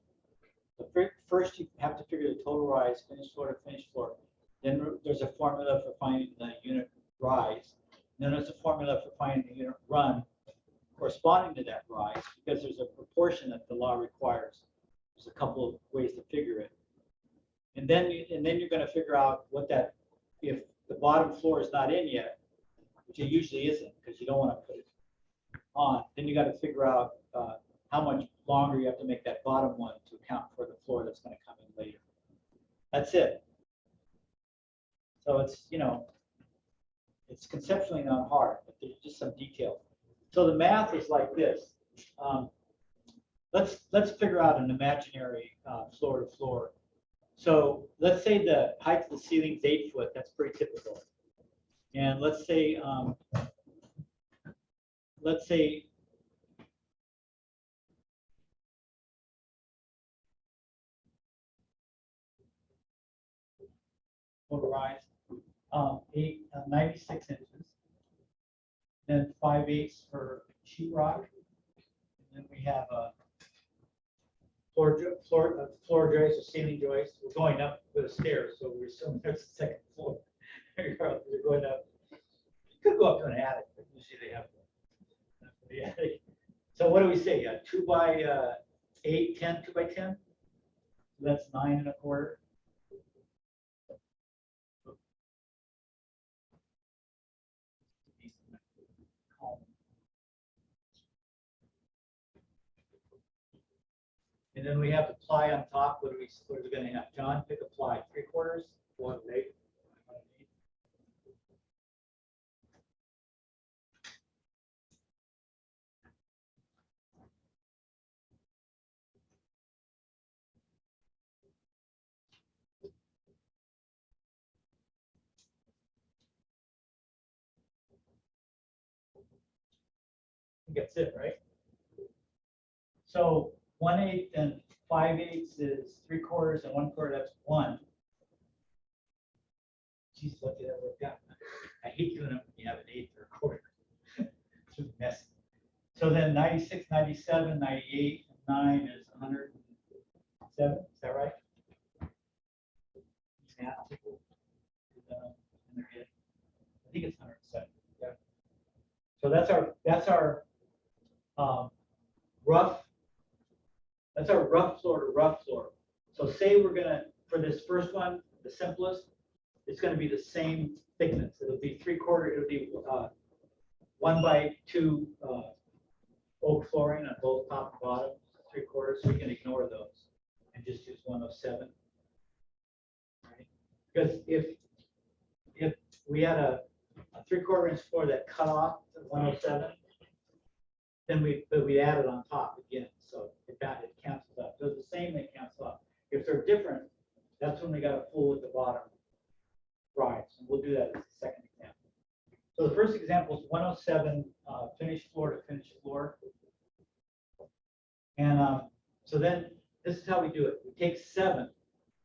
A: First, you have to figure the total rise, finished floor to finished floor. Then there's a formula for finding the unit rise. Then there's a formula for finding the unit run corresponding to that rise, because there's a proportion that the law requires. There's a couple of ways to figure it. And then you're going to figure out what that, if the bottom floor is not in yet, which it usually isn't, because you don't want to put it on, then you got to figure out how much longer you have to make that bottom one to account for the floor that's going to come in later. That's it. So it's, it's conceptually not hard, but there's just some detail. So the math is like this. Let's figure out an imaginary floor to floor. So let's say the height of the ceiling is 8 foot. That's pretty typical. And let's say total rise 96 inches. Then 5/8 for sheetrock. And then we have a floor joist or ceiling joist. We're going up with a stairs, so we're assuming there's a second floor. You're going up. You could go up to an attic, but usually they have the attic. So what do we say? 2 by 8, 10, 2 by 10. So that's 9 1/4. And then we have the ply on top. What are we going to have? John, pick a ply. 3/4, 1/8. I think that's it, right? So 1/8 and 5/8 is 3/4, and 1/4, that's 1. Geez, what did that work out? I hate doing it when you have an 1/8 or a 1/4. It's just messy. So then 96, 97, 98, and 9 is 107. Is that right? Yeah. In their head. I think it's 107. Yeah. So that's our rough. That's our rough floor to rough floor. So say we're gonna, for this first one, the simplest, it's gonna be the same thickness. It'll be 3/4. It'll be 1 by 2 oak flooring on both top and bottom. 3/4. So we can ignore those and just use 107. Right? Because if we had a 3/4 inch floor that cut off to 107, then we add it on top again. So it cancels out. So it's the same, they cancel out. If they're different, that's when we got to fool with the bottom rise. And we'll do that as the second example. So the first example is 107 finished floor to finished floor. And so then this is how we do it. We take 7,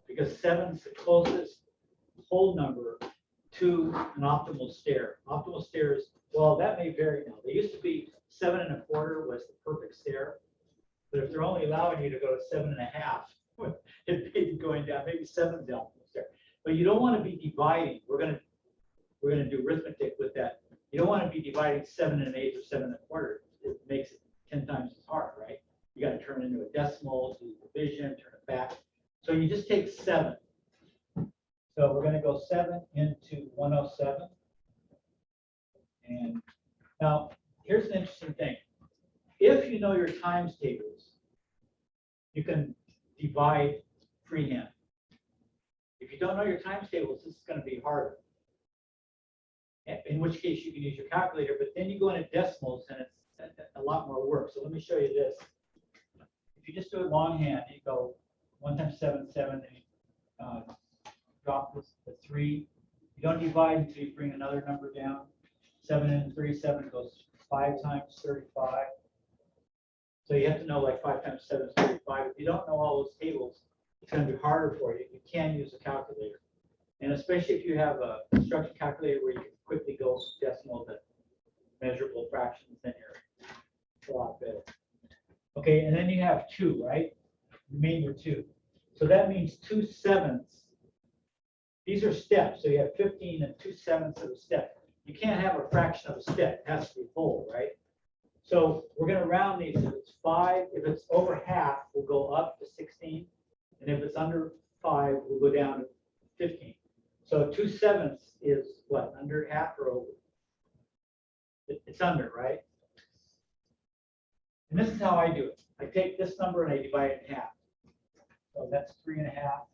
A: because 7 is the closest whole number to an optimal stair. Optimal stairs, well, that may vary now. They used to be 7 1/4 was the perfect stair. But if they're only allowing you to go to 7 1/2, it'd be going down, maybe 7 down there. But you don't want to be dividing. We're gonna do arithmetic with that. You don't want to be dividing 7 1/8 or 7 1/4. It makes it 10 times as hard, right? You got to turn it into a decimal, do division, turn it back. So you just take 7. So we're going to go 7 into 107. And now here's an interesting thing. If you know your times tables, you can divide freehand. If you don't know your times tables, this is going to be harder. in which case you can use your calculator, but then you go into decimals and it's a lot more work. So let me show you this. If you just do it longhand, you go 1 times 7, 7, and you drop this to 3. You don't divide until you bring another number down. 7 and 3, 7 goes 5 times 35. So you have to know like 5 times 7 is 35. If you don't know all those tables, it's going to be harder for you. You can use a calculator. And especially if you have a construction calculator where you can quickly go from decimal to measurable fractions, then you're a lot better. Okay, and then you have 2, right? Remainder 2. So that means 2/7. These are steps. So you have 15 and 2/7 of a step. You can't have a fraction of a step. It has to be whole, right? So we're going to round these. If it's 5, if it's over half, we'll go up to 16. And if it's under 5, we'll go down to 15. So 2/7 is what, under half or over? It's under, right? And this is how I do it. I take this number and I divide it in half. So that's 3.5.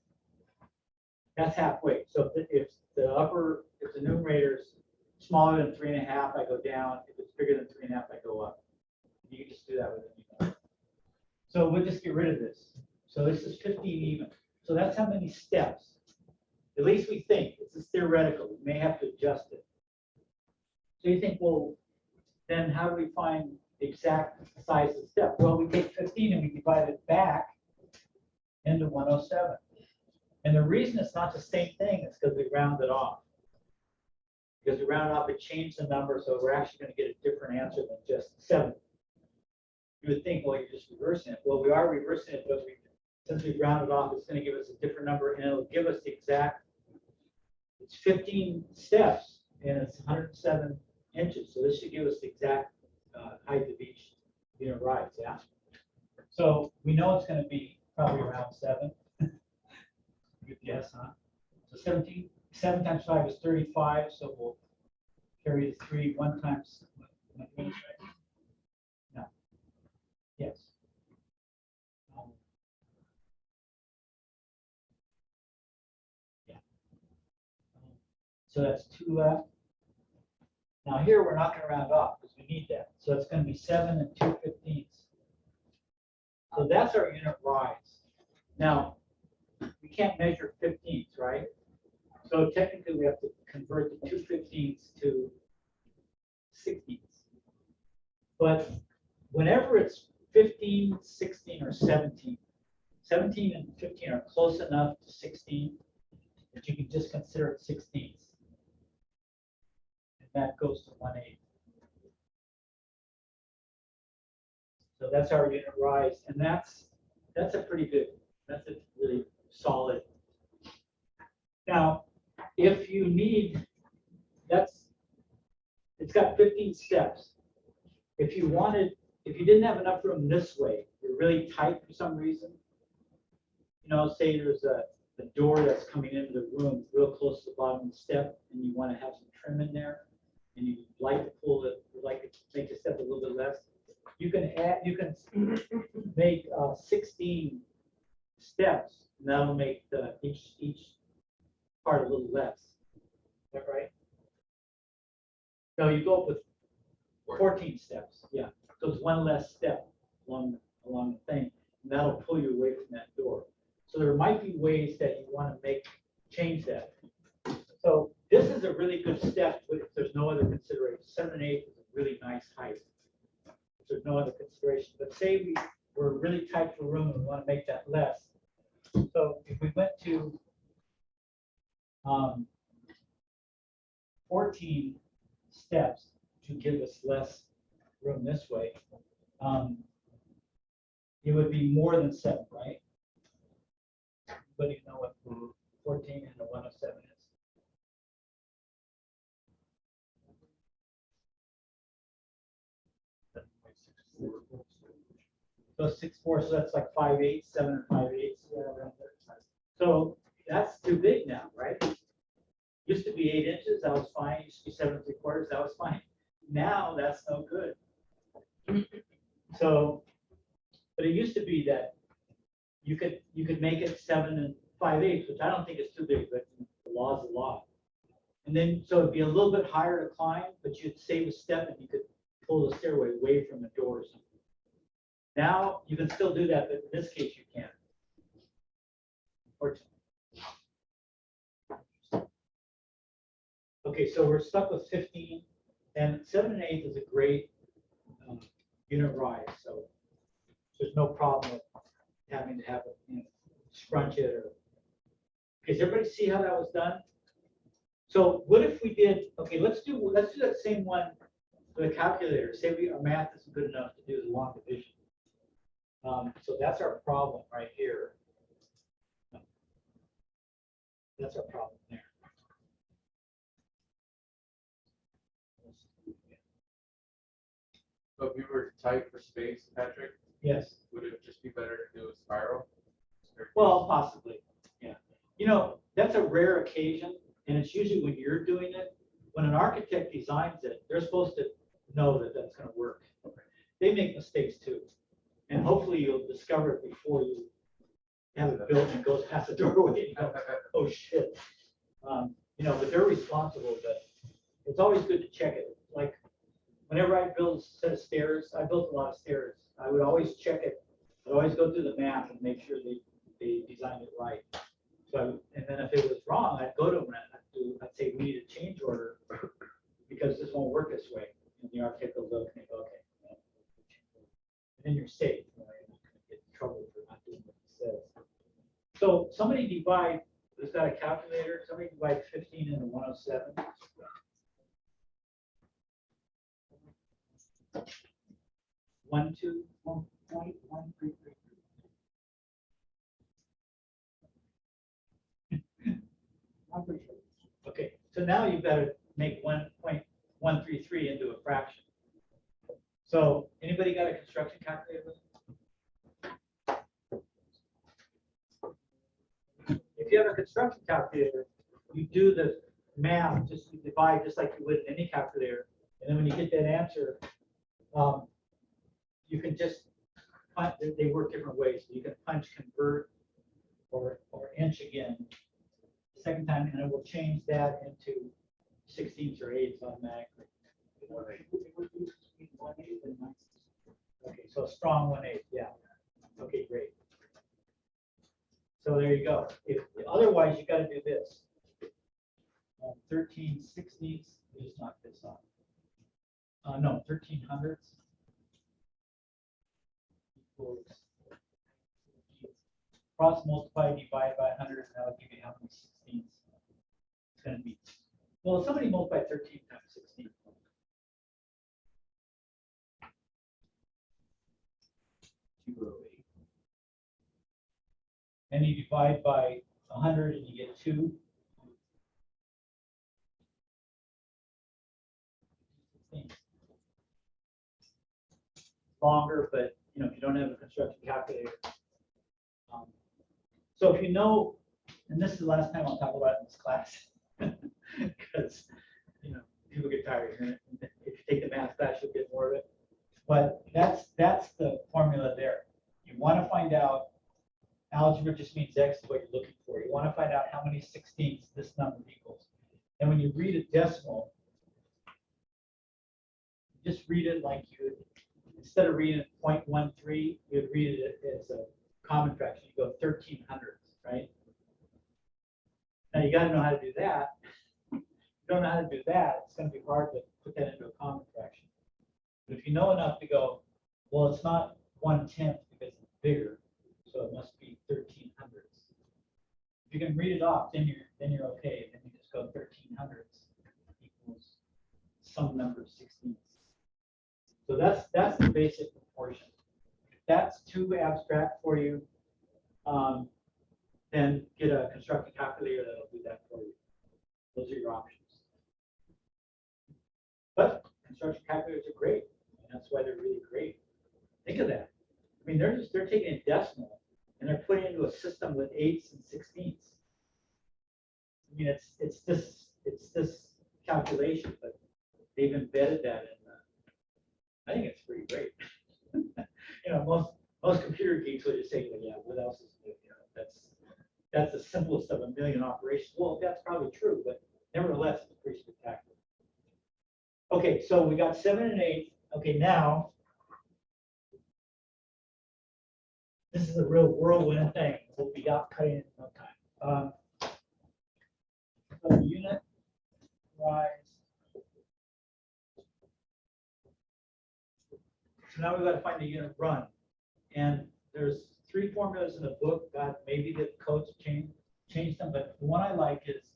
A: That's halfway. So if the numerator is smaller than 3.5, I go down. If it's bigger than 3.5, I go up. You can just do that with any number. So we'll just get rid of this. So this is 15 even. So that's how many steps. At least we think. This is theoretical. We may have to adjust it. So you think, well, then how do we find the exact size of the step? Well, we take 15 and we divide it back into 107. And the reason it's not the same thing is because we round it off. Because we round off, it changed the number, so we're actually going to get a different answer than just 7. You would think, well, you're just reversing it. Well, we are reversing it, but since we've rounded off, it's going to give us a different number, and it'll give us the exact. It's 15 steps, and it's 107 inches. So this should give us the exact height of each unit rise, yeah? So we know it's going to be probably around 7. Good guess, huh? So 7 times 5 is 35, so we'll carry the 3 1 times. No. Yes. Yeah. So that's 2 left. Now here we're not going to round off because we need that. So it's going to be 7 and 2/15. So that's our unit rise. Now we can't measure 15ths, right? So technically we have to convert the 2/15 to 16ths. But whenever it's 15, 16, or 17, 17 and 15 are close enough to 16 that you can just consider it 16ths. And that goes to 1/8. So that's our unit rise. And that's a pretty good, that's a really solid. Now, if you need, it's got 15 steps. If you didn't have enough room this way, you're really tight for some reason, say there's a door that's coming into the room real close to the bottom of the step, and you want to have some trim in there, and you like to make the step a little bit less, you can make 16 steps, and that'll make each part a little less. Is that right? No, you go up with 14 steps. Yeah. So it's 1 less step along the thing, and that'll pull you away from that door. So there might be ways that you want to change that. So this is a really good step if there's no other consideration. 7/8 is a really nice height. If there's no other consideration. But say we're really tight for room and we want to make that less. So if we went to 14 steps to give us less room this way, it would be more than 7, right? Anybody know what 14 and the 107 is? So 6/4, so that's like 5/8, 7 and 5/8. So that's too big now, right? Used to be 8 inches, that was fine. Used to be 7 3/4, that was fine. Now that's no good. So, but it used to be that you could make it 7 and 5/8, which I don't think is too big, but the law is the law. And then, so it'd be a little bit higher to climb, but you'd save a step and you could pull the stairway away from the door or something. Now, you can still do that, but in this case, you can't. Unfortunately. Okay, so we're stuck with 15, and 7 1/8 is a great unit rise, so there's no problem with having to have it, scrunch it or. Okay, does everybody see how that was done? So what if we did, okay, let's do that same one with a calculator. Say our math isn't good enough to do the long division. So that's our problem right here. That's our problem there.
F: So if we were tight for space, Patrick,
A: Yes.
F: would it just be better to do a spiral?
A: Well, possibly, yeah. That's a rare occasion, and it's usually when you're doing it. When an architect designs it, they're supposed to know that that's gonna work. They make mistakes too, and hopefully you'll discover it before you have it built and it goes past the doorway. And you go, oh, shit. But they're responsible, but it's always good to check it. Like, whenever I build a set of stairs, I built a lot of stairs, I would always check it. I'd always go through the math and make sure they designed it right. So, and then if it was wrong, I'd go to them and I'd say, we need a change order because this won't work this way. And the architect will look and they go, okay. And then you're safe. You're not going to get in trouble for not doing what it says. So somebody divide, who's got a calculator, somebody divide 15 into 107. 1, 2, 1.1333. Okay, so now you've got to make 1.133 into a fraction. So anybody got a construction calculator with them? If you have a construction calculator, you do the math, you divide just like you would in any calculator. And then when you get that answer, you can just punch, they work different ways. You can punch, convert, or inch again. The second time, and it will change that into 16ths or 8ths automatically. Okay, so a strong 1/8, yeah. Okay, great. So there you go. Otherwise, you got to do this. 13/16ths. Just knock this off. No, 1300ths. Cross multiply, divide by 100, and that'll give you how many 16ths it's going to be. Well, somebody multiply 13 times 16. And you divide by 100 and you get 2. Longer, but if you don't have a construction calculator. So if you know, and this is the last time I'll talk about it in this class, because people get tired of hearing it. If you take the math class, you'll get more of it. But that's the formula there. You want to find out, algebra just means X is what you're looking for. You want to find out how many 16ths this number equals. And when you read a decimal, just read it like you would, instead of reading it 0.13, you'd read it as a common fraction. You go 1300ths, right? Now you got to know how to do that. If you don't know how to do that, it's going to be hard to put that into a common fraction. But if you know enough to go, well, it's not 1/10 because it's bigger, so it must be 1300ths. If you can read it off, then you're okay. Then you just go 1300ths equals some number of 16ths. So that's the basic proportion. If that's too abstract for you, then get a construction calculator that'll do that for you. Those are your options. But construction calculators are great, and that's why they're really great. Think of that. I mean, they're taking a decimal and they're putting it into a system with 8ths and 16ths. I mean, it's this calculation, but they've embedded that in. I think it's pretty great. Most computer geeks would just say, well, yeah, what else is new? That's the simplest of a million operations. Well, that's probably true, but nevertheless, it's Okay, so we got 7 and 8. Okay, now. This is a real whirlwind thing. We'll be out cutting it in no time. So unit rise. So now we've got to find the unit run. And there's 3 formulas in the book. God, maybe the codes change them, but the one I like is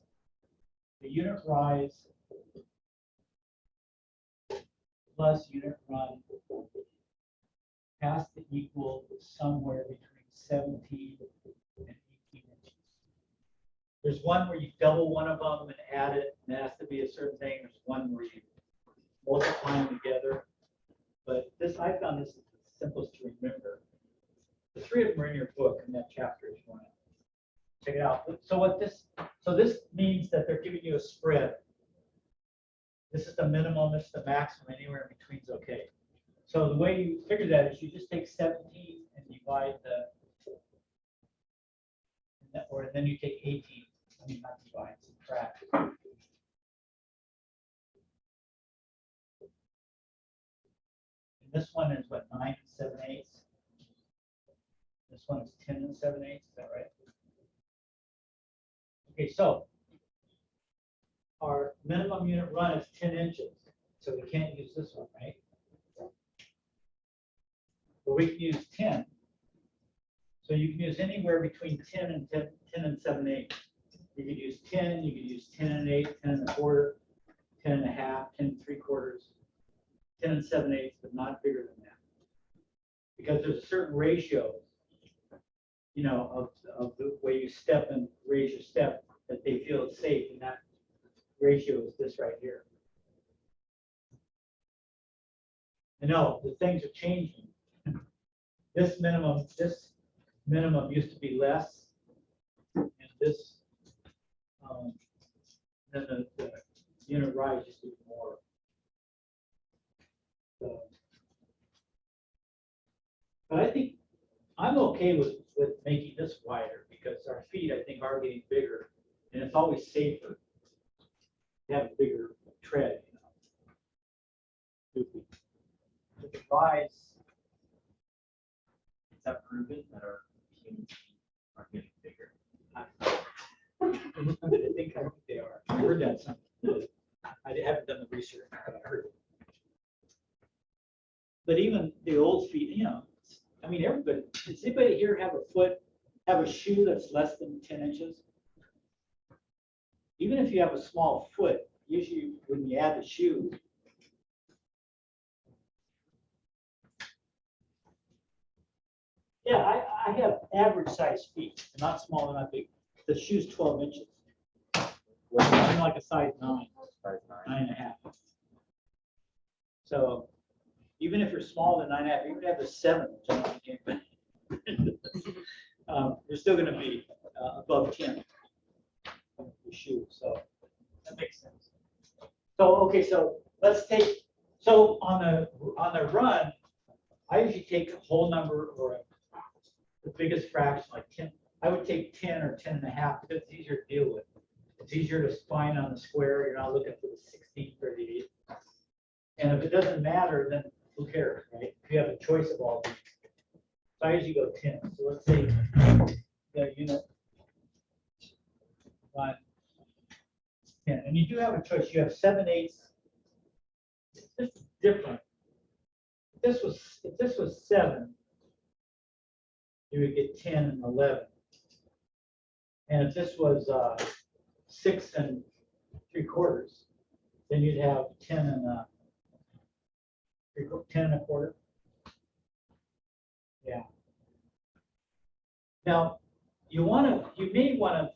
A: the unit rise plus unit run has to equal somewhere between 17 and 18 inches. There's one where you double one of them and add it, and it has to be a certain thing. There's one where you multiply them together. But this, I found this is the simplest to remember. The 3 of them are in your book in that chapter if you want to check it out. So this means that they're giving you a spread. This is the minimum, this is the maximum, anywhere in between is okay. So the way you figure that is you just take 17 and divide or then you take 18. I mean, not divide, subtract. And this one is what, 9 7/8? This one is 10 7/8, is that right? Okay, so our minimum unit run is 10 inches, so we can't use this one, right? But we can use 10. So you can use anywhere between 10 and 7/8. You could use 10, you could use 10 and 8, 10 and a quarter, 10 and a half, 10 and 3/4, 10 and 7/8, but not bigger than that. Because there's a certain ratio, you know, of the way you step and raise your step that they feel is safe, and that ratio is this right here. I know the things are changing. This minimum used to be less, and this then the unit rise used to be more. So, but I think I'm okay with making this wider because our feet, I think, are getting bigger, and it's always safer to have a bigger tread. You know. The rise.
E: Is that proven that our human feet are getting bigger?
A: I think they are. I heard that something. I haven't done the research, but I heard it. But even the old feet, you know, I mean, everybody, does anybody here have a shoe that's less than 10 inches? Even if you have a small foot, usually when you add the shoe, yeah, I have average size feet, not small and not big. The shoe's 12 inches. I'm like a size 9,
F: Size 9.
A: 9.5. So even if you're smaller than 9.5, even if you have a 7, which I don't think, you're still going to be above 10 for your shoe. So that makes sense. So okay, so let's take on the run. I usually take a whole number or the biggest fraction, like 10. I would take 10 or 10.5 because it's easier to deal with. It's easier to find on the square. You're not looking for the 16th or the 8th. And if it doesn't matter, then who cares, right? If you have a choice of all these. So I usually go 10. So let's say the unit run 10. And you do have a choice. You have 7/8. This is different. If this was 7, you would get 10 and 11. And if this was 6 3/4, then you'd have 10 and 10 1/4. Yeah. Now you may want to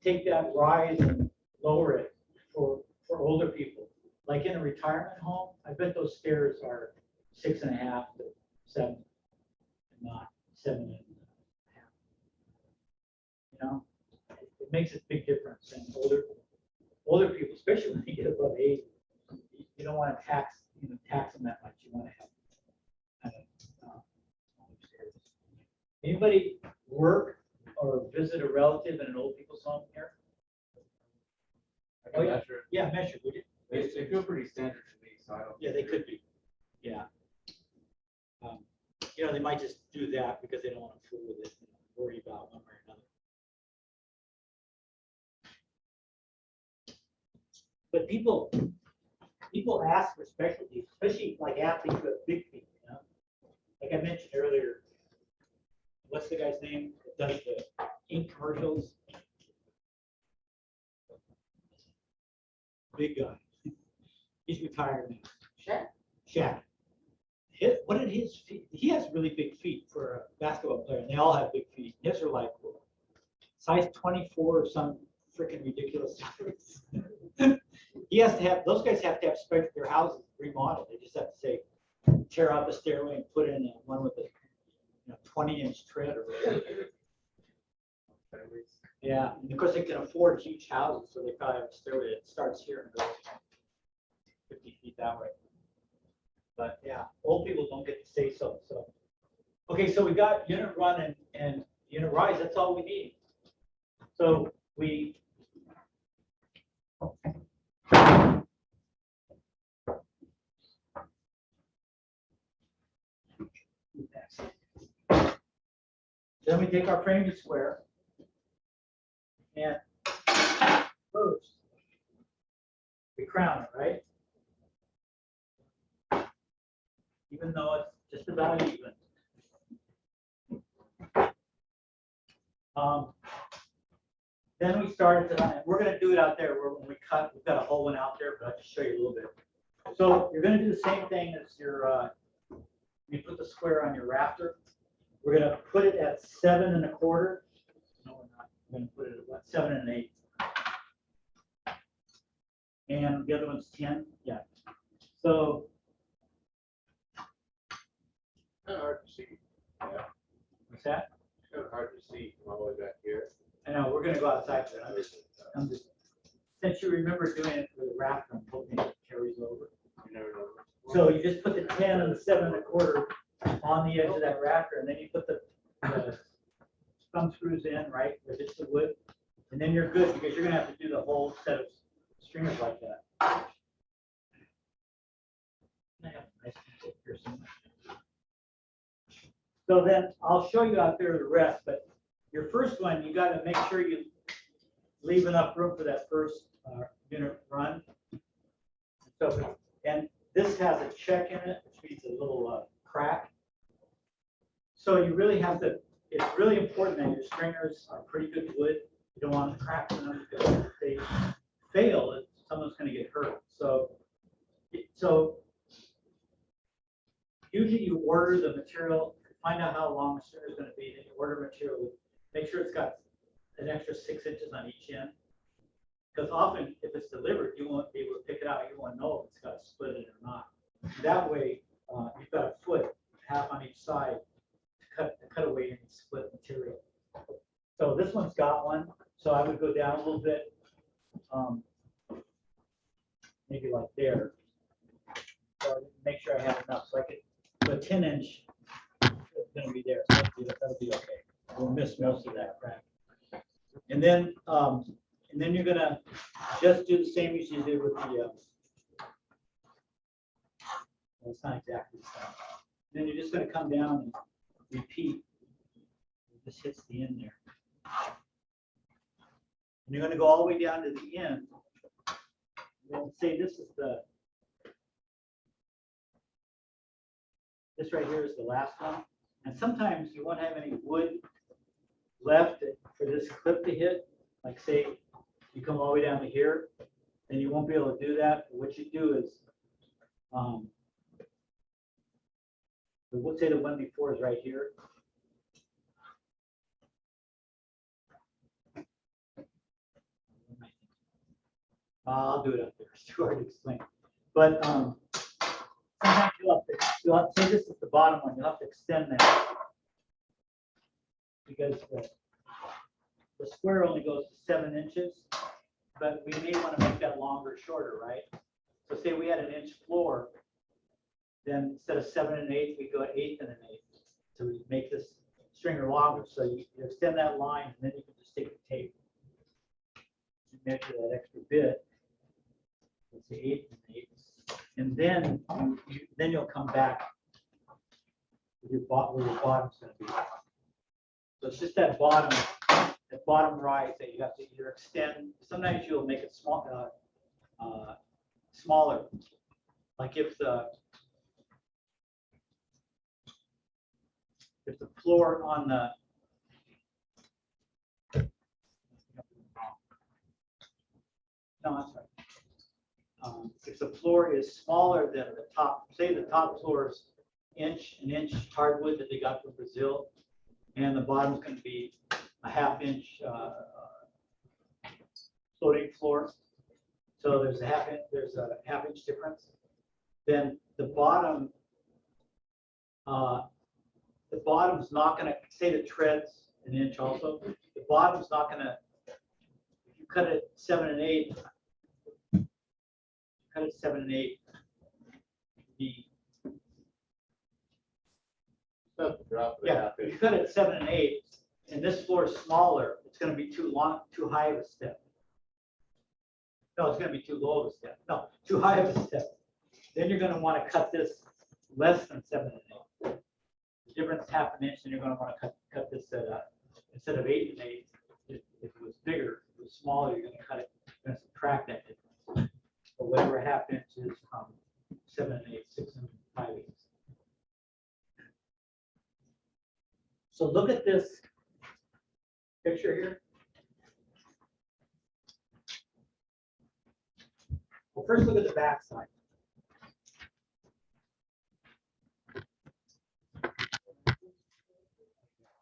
A: take that rise and lower it for older people. Like in a retirement home, I bet those stairs are 6.5 to 7, and not 7.5. You know, it makes a big difference. And older people, especially when they get above 80, you don't want to tax them that much. You want to have kind of smaller stairs. Anybody work or visit a relative in an old people's home here?
F: I can measure.
A: Yeah, measure, would you?
F: They feel pretty standard to me,
E: so I don't.
A: Yeah, they could be, yeah. You know, they might just do that because they don't want to fool with it, and worry about one way or another. But people ask for specialties, especially like athletes with big feet, you know? Like I mentioned earlier, what's the guy's name that does the ink commercials? Big guy. He's retired now. Shaq. What did his feet? He has really big feet for a basketball player, and they all have big feet. His are like size 24 or some freaking ridiculous size. He has to have, those guys have to have their houses remodeled. They just have to say, tear out the stairway and put in one with a 20-inch tread or whatever. Yeah, and of course they can afford huge houses, so they probably have a stairway that starts here and goes 50 feet that way. But yeah, old people don't get to say so. So, okay, so we got unit run and unit rise. That's all we need. So we. Then we take our framing square and first we crown it, right? Even though it's just about even. Then we started to, we're going to do it out there where when we cut, we've got a whole one out there, but I'll just show you a little bit. So you're going to do the same thing as your, you put the square on your rafter. We're going to put it at 7 1/4. No, we're not. We're going to put it at what, 7 1/8. And the other one's 10. Yeah. So.
D: Kind of hard to see. Yeah,
A: What's that?
D: it's kind of hard to see from all the way back here.
A: I know, we're gonna go outside for it. I'm just, since you remember doing it for the rafter, I'm hoping it carries over.
D: You never know.
A: So you just put the 10 and the 7 1/4 on the edge of that rafter, and then you put the thumb screws in, right, or just the wood, and then you're good, because you're gonna have to do the whole set of stringers like that. I have a nice piece here somewhere. So then I'll show you out there the rest, but your first one, you got to make sure you leave enough room for that first unit run. So, and this has a check in it, which means a little crack. So you really have to, it's really important that your stringers are pretty good wood. You don't want to crack them because if they fail, someone's going to get hurt. So usually you order the material, find out how long the stringer is going to be, then you order material. Make sure it's got an extra 6 inches on each end. Because often, if it's delivered, you won't be able to pick it out. You won't know if it's got a split in it or not. That way, you've got a foot, half on each side, to cut away any split material. So this one's got one. So I would go down a little bit, maybe like there. So make sure I have enough. So I could, the 10-inch is going to be there. So that'll be okay. We'll miss most of that crack. And then you're gonna just do the same as you did with the. Well, it's not exactly the same. Then you're just gonna come down and repeat. This hits the end there. And you're gonna go all the way down to the end. And say this is the. This right here is the last one. And sometimes you won't have any wood left for this clip to hit. Like say you come all the way down to here, then you won't be able to do that. But what you do is, we'll say the one before is right here. I'll do it up there. It's too hard to explain. But sometimes you'll have to say this is the bottom one. You'll have to extend that. Because the square only goes to 7 inches, but we may want to make that longer or shorter, right? So say we had an inch floor, then instead of 7 1/8, we go 1/8 1/8. So we make this stringer longer. So you extend that line, and then you can just take the tape and measure that extra bit. Let's say 8 1/8. And then, then you'll come back with your where your bottom's gonna be. So it's just that bottom rise that you have to either extend, sometimes you'll make it smaller. Like if the floor on the no, that's right. If the floor is smaller than the top, say the top floor is an inch hardwood that they got from Brazil, and the bottom's going to be a half-inch floating floor. So there's a half-inch difference. Then the bottom's not going to, say the tread's an inch also. The bottom's not going to, if you cut it 7 1/8, cut it 7 1/8, if you cut it 7 1/8, and this floor is smaller, it's going to be too high of a step. No, it's going to be too low of a step. No, too high of a step. Then you're going to want to cut this less than 7 1/8. The difference is half an inch, and you're going to want to cut this at instead of 8 1/8. If it was bigger, if it was smaller, you're going to cut it. You're going to subtract that difference. Or whatever a half inch is from 7 1/8, 6 5/8. So look at this picture here. Well, first look at the back side.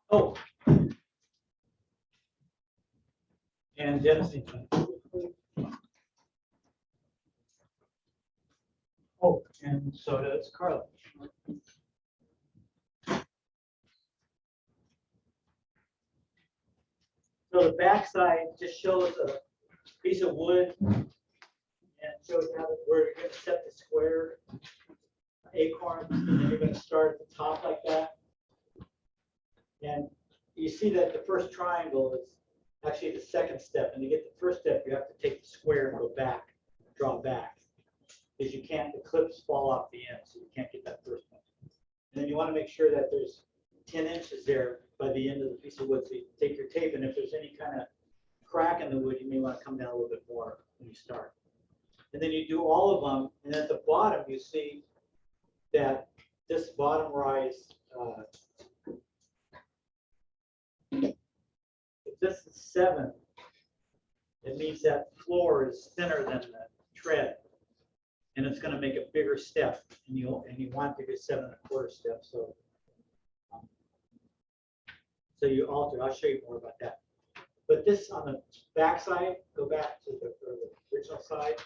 A: Oh. And Dennis. Oh, and so does Carla. So the backside just shows a piece of wood and shows where you're going to set the square acorn, and then you're going to start at the top like that. And you see that the first triangle is actually the second step. And to get the first step, you have to take the square and go back, draw back. Because you can't, the clips fall off the end, so you can't get that first one. And then you want to make sure that there's 10 inches there by the end of the piece of wood. So you take your tape, and if there's any kind of crack in the wood, you may want to come down a little bit more when you start. And then you do all of them, and at the bottom you see that this bottom rise, if this is 7, it means that floor is thinner than the tread, and it's going to make a bigger step, and you want to get 7 1/4 steps. So you alter. I'll show you more about that. But this on the back side, go back to the original side,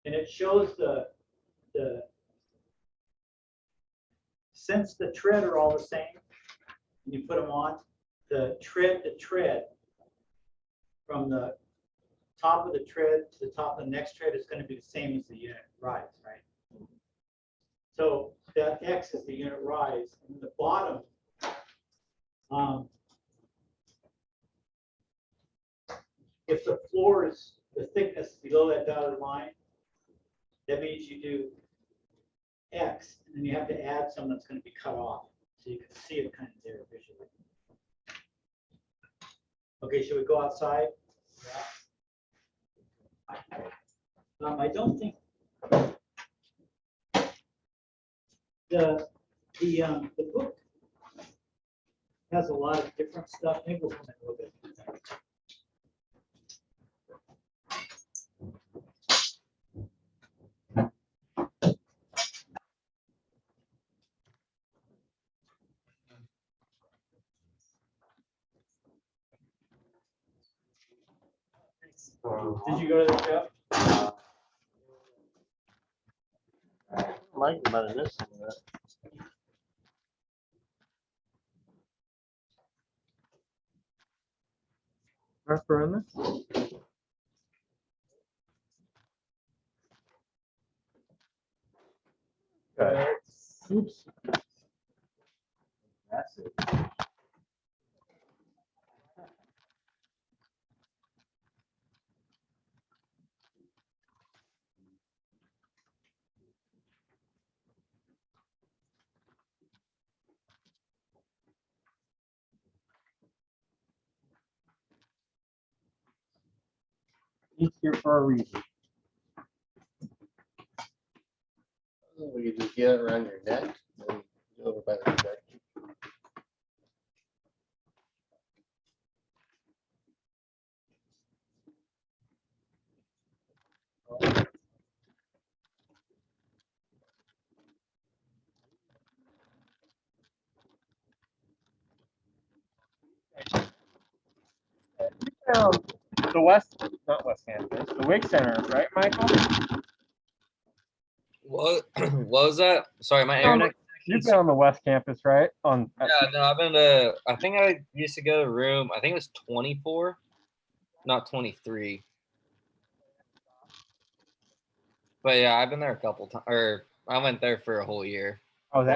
A: and it shows the since the tread are all the same, and you put them on, the tread to tread from the top of the tread to the top of the next tread is going to be the same as the unit rise, right? So that X is the unit rise, and the bottom, if the floor is the thickness below that dotted line, that means you do X, and then you have to add some that's going to be cut off, so you can see it kind of there visually. Okay, should we go outside? Yeah. I don't think the book has a lot of different stuff. Maybe we'll come in a little bit. Did you go to the show?
D: Like better than this one.
C: Referendum? Oops.
F: That's it.
C: Each here for a reason.
D: We could just get it around your neck and go over by the projection.
C: The West, not West Campus, the Wake Center, right, Michael?
I: What what was that? Sorry, my internet.
C: You've been on the West Campus, right?
I: Yeah, no, I've been to. I think I used to go to room. I think it was 24, not 23. But yeah, I've been there a couple times. Or I went there for a whole year.
C: I was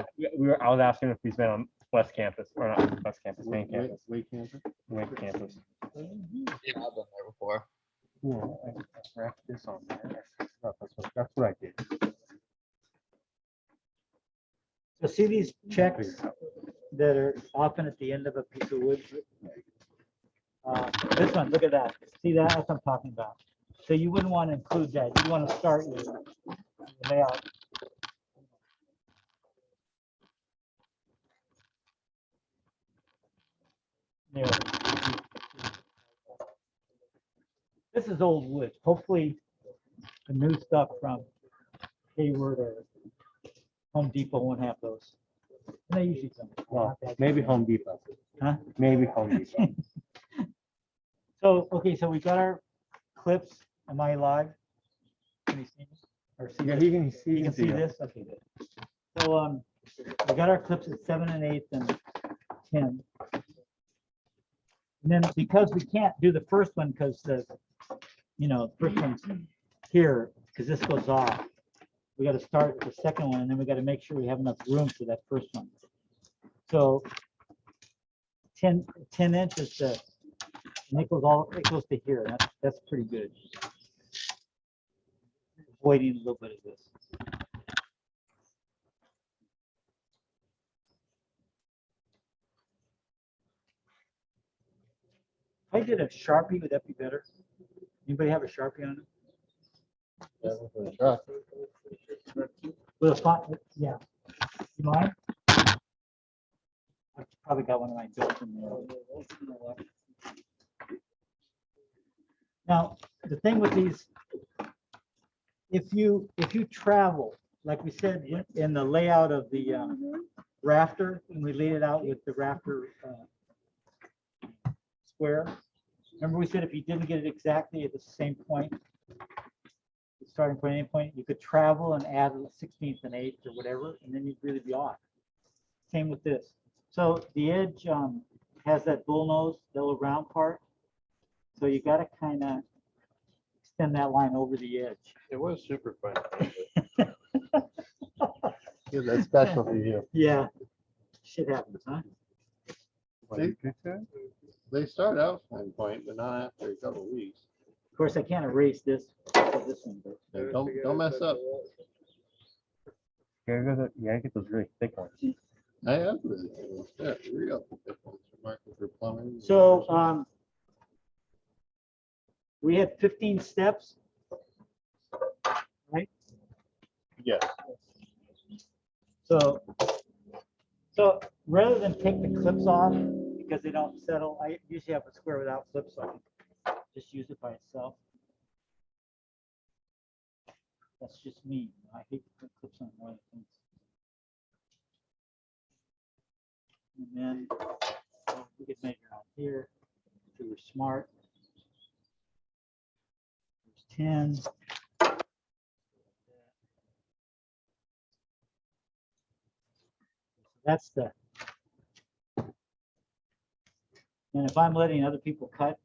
C: asking if he's been on West Campus or not West Campus, main campus.
D: Wake campus.
C: Wake Campus.
I: Yeah, I've been there before.
C: Yeah, I wrapped this on there. That's what I did.
A: So see these checks that are often at the end of a piece of wood? This one, look at that. See that? That's what I'm talking about. So you wouldn't want to include that. You want to start with the layout. There. This is old wood. Hopefully the new stuff from Hayward or Home Depot won't have those. And they usually don't.
C: Well, maybe Home Depot.
A: Huh?
C: Maybe Home Depot.
A: So, okay, so we got our clips. Am I live? Can you see me? Or see
C: Yeah,
A: this?
C: he can see.
A: You can see this? Okay, good. So, we got our clips at 7 1/8 and 10. And then because we can't do the first one because the, first one's here, because this goes off. We got to start with the second one, and then we got to make sure we have enough room for that first one. So 10 inches to, and it goes to here. That's pretty good. Avoiding a little bit of this. If I did a Sharpie, would that be better? Anybody have a Sharpie on it?
D: Yeah, for the truck.
A: With a font, yeah. You mind? I've probably got one of my built in there. Now, the thing with these, if you travel, like we said in the layout of the rafter, and we laid it out with the rafter square. Remember we said if you didn't get it exactly at the same point, the starting point, end point, you could travel and add a 16th and 8th or whatever, and then you'd really be off. Same with this. So the edge has that bull nose, the little round part. So you got to kind of extend that line over the edge.
D: It was super fun. Yeah, that's special for you.
A: Yeah, shit happens, huh?
D: They start out fine point, but not after a couple of weeks.
A: Of course, I can't erase this one, but
D: Yeah, don't mess up.
C: Yeah, get those really thick ones.
D: I have really good ones. They're real thick ones. Market for plumbing.
A: so we had 15 steps.
D: Yeah.
A: So rather than take the clips off because they don't settle, I usually have a square without clips on. Just use it by itself. That's just me. I hate to put clips on more things. And then we could measure out here if we were smart. There's 10. That's the, and if I'm letting other people cut,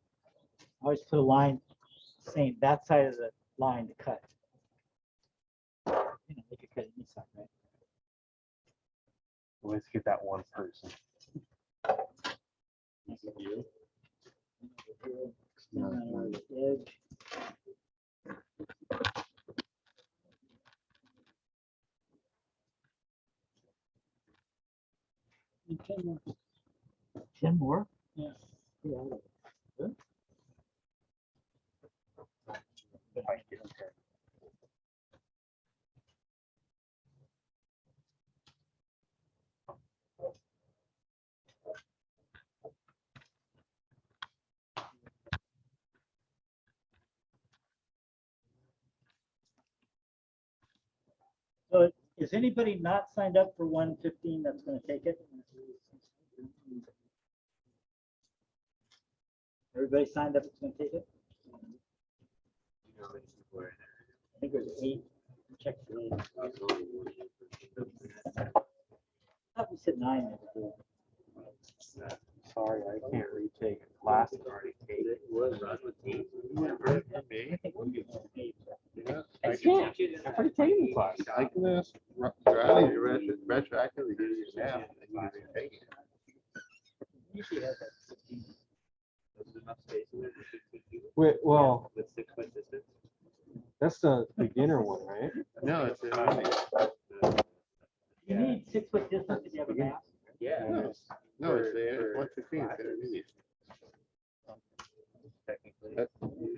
A: I always put a line saying that side of the line to cut. They could cut any side, right?
C: Let's get that one person.
A: Edge. And 10 more. 10 more? Yeah. Yeah. Good.
J: question.
A: So is anybody not signed up for 115 that's gonna take it? Everybody signed up that's gonna take it? I think it was 8. Check. I thought we said 9.
J: Sorry, I can't retake classes.
D: Yeah,
J: I can't. I've already taken the class.
D: I can ask Riley to retroactively do your math and you can retake it.
A: Usually has that 16.
C: Wait, well,
F: With 6-foot distance.
C: that's the beginner one, right?
D: No, it's intermediate.
A: You need 6-foot distance if you have a map.
F: Yeah.
D: No, it's the 115, it's intermediate.
F: Technically.
D: You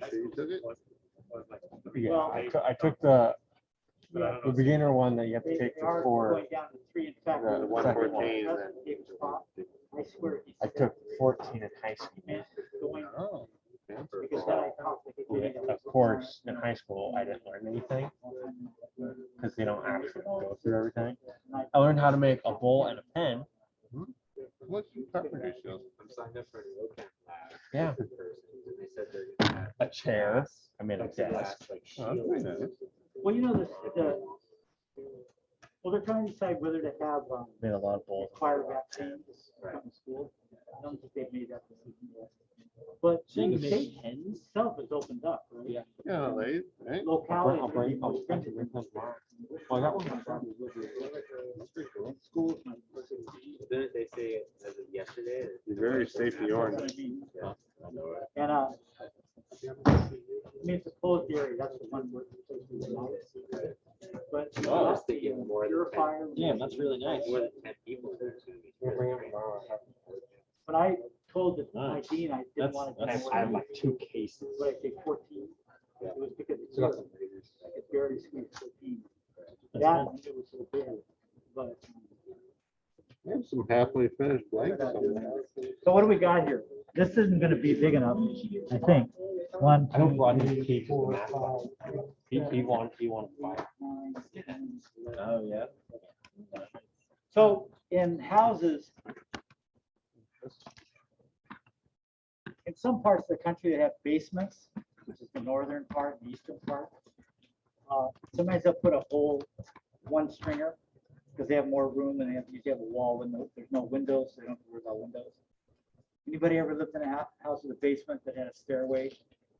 D: sure you took it?
C: Yeah,
A: Well-
C: I took the
A: Yeah.
C: the beginner one that you have to
A: They
C: take
A: are
C: for.
A: going down to 3. In fact,
C: The
D: 114
A: that's
D: and
A: a big spot. I swear. he
C: I
A: said
C: took 14 in high school.
A: going-
D: Oh.
A: because then I thought they could get it.
C: Of course, in high school, I didn't learn anything because they don't actually go through everything. I learned how to make a bowl and a pen.
D: What's your carpentry skills?
F: I'm signed up for an OCAM lab.
C: Yeah.
F: And they said they're gonna have
C: A chair. I made a desk.
F: glass, like
D: Oh, that's
F: shields.
D: pretty nice.
A: Well, you know, well, they're trying to decide whether to have
C: Made a lot of bowls.
A: fire vaccines from school. I don't think they've made that decision yet. But the state itself has opened up, right?
C: Yeah.
D: Yeah, late, right?
A: Locality.
C: I'll bring those tomorrow. Well, I got one.
A: Schools.
F: Didn't they say as of yesterday?
D: You're very safety oriented.
F: Yeah.
A: And, I mean, it's a closed area, that's the one where. But.
F: Oh, I was thinking more than 10.
A: Purifier.
F: Damn, that's really nice. More than 10 people. There's gonna be
C: We'll bring 'em tomorrow.
A: But I told my
F: Nice.
A: dean I didn't want to.
C: I have like 2 cases.
A: What I say, 14. It was because it's I could barely squeeze 14. That, and it was so big, but.
D: There's some halfway finished blanks. somewhere.
A: So what do we got here? This isn't gonna be big enough, I think. One,
C: I don't
A: two,
C: run
A: three,
C: cases in
A: four,
C: math class.
A: five,
C: He wanted 5.
A: 9, 10.
F: Oh, yeah.
A: So in houses, in some parts of the country, they have basements, which is the northern part, and eastern part. Sometimes they'll put a whole one stringer because they have more room and they usually have a wall window. There's no windows, so they don't have to worry about windows. Anybody ever lived in a house with a basement that had a stairway?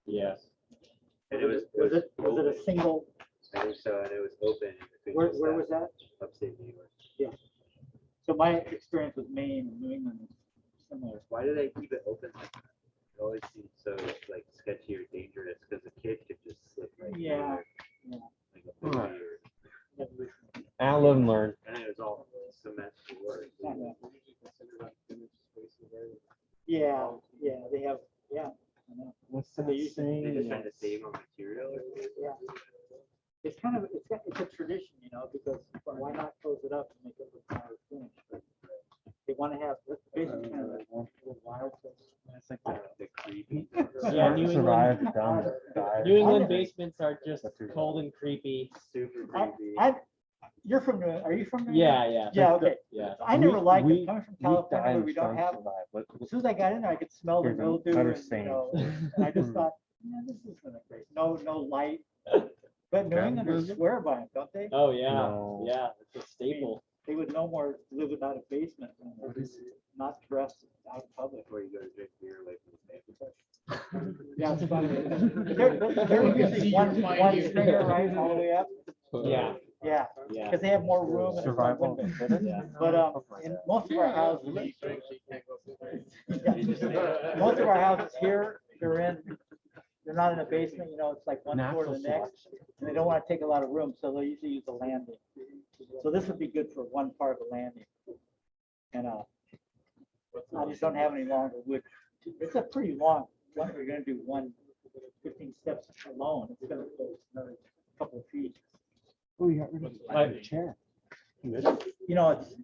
F: Yes. And
A: Was it a single,
F: I think so, and it was open.
A: where was that?
F: Upstate New York.
A: So my experience with Maine and New England is similar.
F: Why do they keep it open like that? It always seems so like sketchy or dangerous because the kid could just slip right through
A: Yeah,
F: there,
A: yeah.
F: like a baby or-
C: I live and learn.
F: And it was all cement floor.
A: Yeah, they have, yeah. I know.
C: What's
A: that saying?
F: They're just trying to save on material. or something.
A: Yeah. It's kind of, it's a tradition, because why not close it up and make it look kind of finished? But they want to have, basically kind of like a little wild.
F: It's like the creepy.
H: Yeah, New
C: Survived,
H: England,
C: done, died.
H: New England basements are just cold and creepy.
F: Super
A: I,
F: creepy.
A: you're from, are you from? New
H: Yeah,
A: England?
H: yeah.
A: Yeah, okay.
H: Yeah.
A: I never liked
C: We-
A: it, coming from
C: we
A: California
C: died
A: where
C: and
A: we don't
C: some
A: have,
C: survived.
A: as soon as I got in there, I could smell the
C: Here's a
A: mildew
C: better
A: and,
C: saying.
A: and I just thought, this isn't great. No light. But New
D: Okay.
A: Englanders swear by it, don't they?
H: Oh, yeah,
C: No.
H: yeah, it's a staple.
A: They would no more live without a basement than not dressed out in public.
F: Before you go to drink beer away from the neighbors.
A: Yeah, it's funny. They're usually one stringer, right, all the way up.
H: Yeah,
A: Yeah,
H: yeah.
A: because they have more room and there's more
C: Survival.
A: windows.
H: Yeah.
A: But in most of our houses, most of our houses here, they're not in a basement, it's like one floor to the
C: Natural
A: next. And they don't want to take a lot of room, so they'll usually use a landing. So this would be good for one part of the landing. And I just don't have any longer wood. It's a pretty long, we're gonna do one 15 steps alone, it's gonna go another couple of feet.
J: Oh, you got rid of the chair.
A: You know, it's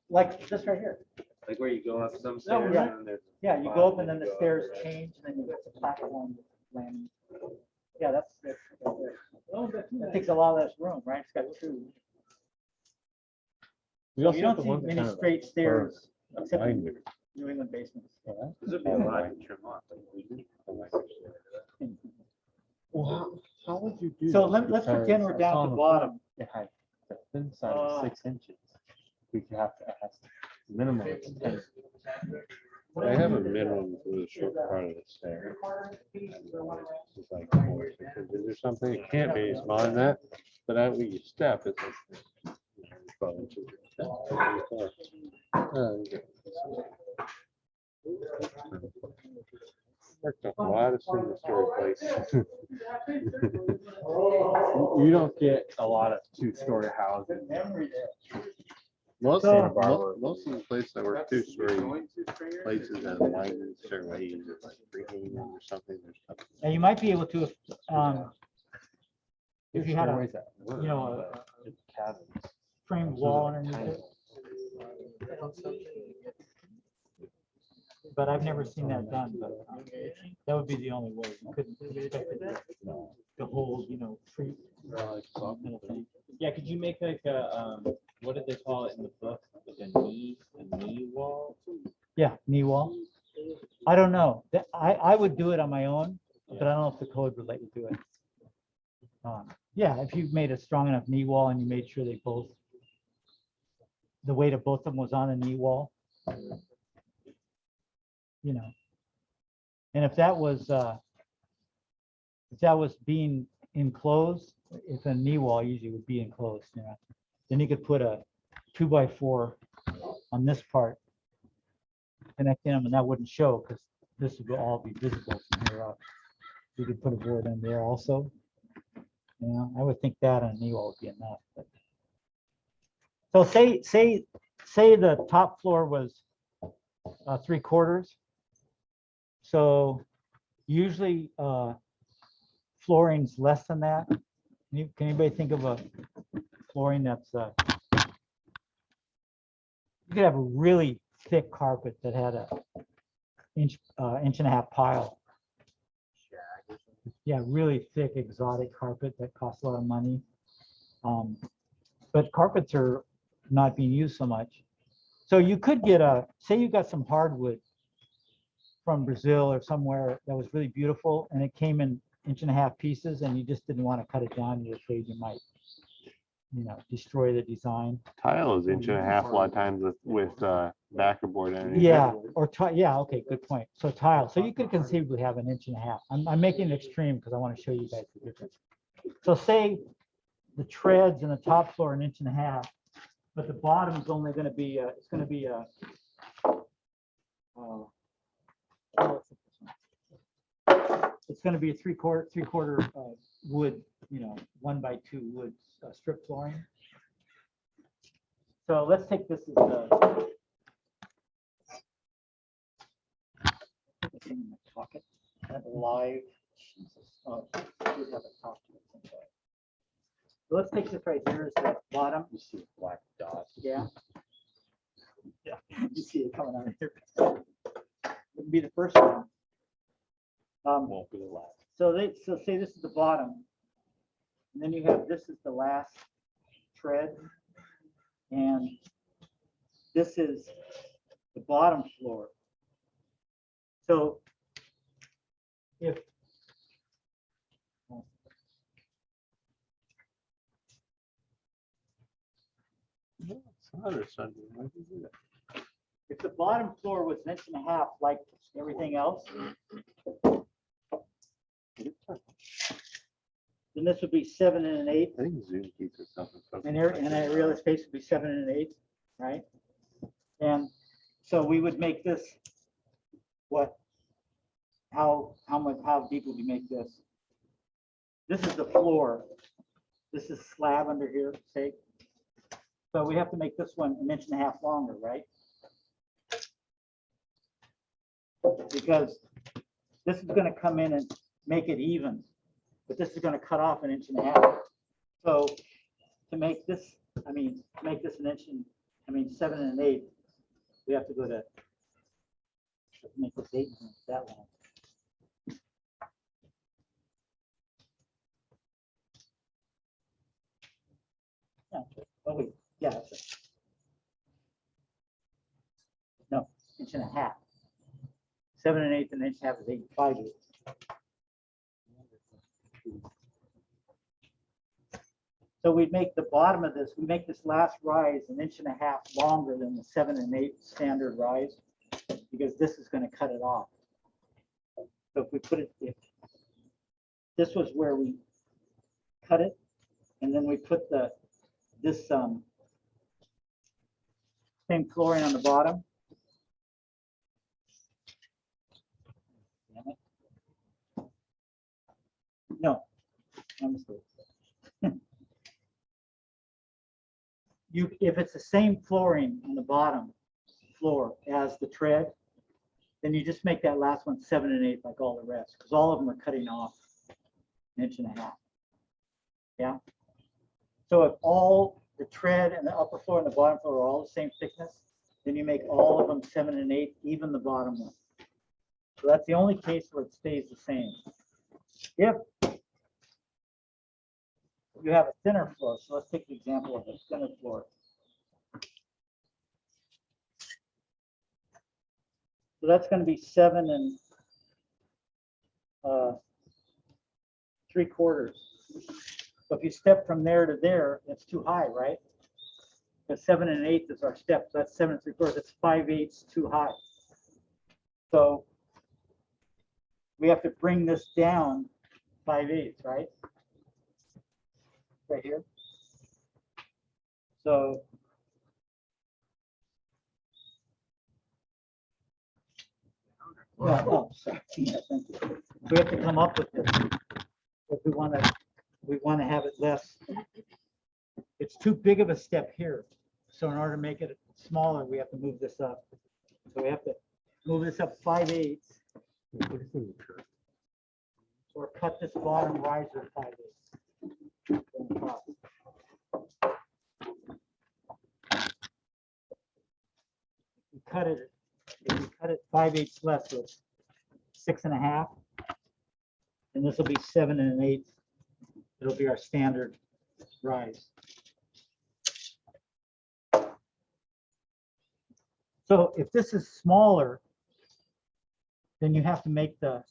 A: like this right here.
F: Like where you go up some
A: No,
F: stairs
A: yeah.
F: and then there's.
A: Yeah, you go up and then the stairs change and then you get the platform landing. Yeah, that's it. That takes a lot of this room, right? It's got two.
J: We
A: So
J: also
A: you
J: have
A: don't
J: the one
A: see
J: that
A: many
J: kind of
A: straight stairs except in
J: binder.
A: New England basements.
F: There's a lot to trim off.
J: Well, how would you do?
A: So
J: that?
A: let's
J: Because
A: pretend we're
J: I
A: down
J: saw
A: at
J: on
A: the
J: the
A: bottom.
J: It had the thin side of 6 inches. We could have to ask minimum of 10.
K: I have a minimum for the short part of the stair. It's like, because is there something, it can't be, it's more than that, but at where you step, it's like. 12 inches. Worked a lot of single story places.
J: You don't get a lot of 2-story houses.
K: Most
A: So-
K: of the, most of the places I work 2-story places have winding stairways, it's like freehanging or something, there's something.
A: And you might be able to, if you had a
J: Stairways that work,
A: you know,
J: but it's cabins.
A: framed
J: So
A: wall
J: they're
A: underneath
J: tiny.
A: it. But I've never seen that done, but that would be the only way. You couldn't expect it to hold, you know, free. metal frame.
E: Yeah, could you make like a, what did they call it in the book? Like a knee wall?
A: Yeah, knee wall. I don't know. I would do it on my own, but I don't know if the code would let you do it. Yeah, if you made a strong enough knee wall and you made sure they both, the weight of both of them was on a knee wall. You know, and if that was being enclosed, if a knee wall usually would be enclosed, you know, then you could put a 2x4 on this part, connecting them, and that wouldn't show because this would all be visible from here up. You could put a board in there also. You know, I would think that on a knee wall would be enough. But. So say the top floor was 3/4. So usually flooring's less than that. Can anybody think of a flooring that's you could have a really thick carpet that had a inch and a half pile. Yeah, really thick exotic carpet that costs a lot of money. But carpets are not being used so much. So you could get say you got some hardwood from Brazil or somewhere that was really beautiful and it came in 1.5 inch pieces and you just didn't want to cut it down. You're afraid you might, you know, destroy the design.
K: Tile is 1.5 inches a lot of times with backer board underneath.
A: Yeah, or yeah, okay, good point. So tile, so you could conceivably have 1.5 inches. I'm making it extreme because I want to show you guys the difference. So say the treads and the top floor 1.5 inches, but the bottom is only going to be it's going to be it's going to be a three-quarter wood, you know, 1x2 wood strip flooring. So let's take this as the in my pocket. That live. Jesus. Oh, we haven't talked to it sometime. So let's take this right here as the bottom.
J: You see a black dot.
A: Yeah. Yeah, you see it coming out of here. Wouldn't be the first one.
J: Won't be the last.
A: So say this is the bottom, and then you have this is the last tread, and this is the bottom floor. So if if the bottom floor was 1.5 inches like everything else, then this would be 7 1/8.
K: I think Zoom keeps itself in focus.
A: And area of space would be 7 1/8, right? And so we would make this what? How deep would we make this? This is the floor. This is slab under here, say. So we have to make this one 1.5 inches longer, right? Because this is going to come in and make it even, but this is gonna cut off 1.5 inches. So to make this, to make this 7 1/8, we have to go to, make this 8 that long. Yeah, oh wait, yeah. No, 1.5 inches. 7 1/8 and 1.5 is 8 5/8. So we make the bottom of this, we make this last rise 1.5 inches longer than the 7 1/8 standard rise, because this is going to cut it off. So if we put it, if this was where we cut it, and then we put this same flooring on the bottom. Damn it. No, I'm mistake. If it's the same flooring on the bottom floor as the tread, then you just make that last one 7 1/8 like all the rest, because all of them are cutting off 1.5 inches. Yeah. So if all the tread and the upper floor and the bottom floor are all the same thickness, then you make all of them 7 1/8, even the bottom one. So that's the only case where it stays the same. If you have a thinner floor, so let's take the example of a thinner floor. So that's going to be 7 3/4. So if you step from there to there, it's too high, right? Because 7 1/8 is our step. So that's 7 3/4. That's 5/8 too high. So we have to bring this down 5/8, right? Right here. So sorry. Yeah, thank you. We have to come up with this if we want to have it less. It's too big of a step here. So in order to make it smaller, we have to move this up. So we have to move this up 5/8. Or cut this bottom riser 5/8. You cut it. If you cut it 5/8 less, so it's 6 1/2, and this will be 7 1/8. It'll be our standard rise. So if this is smaller, then you have to make the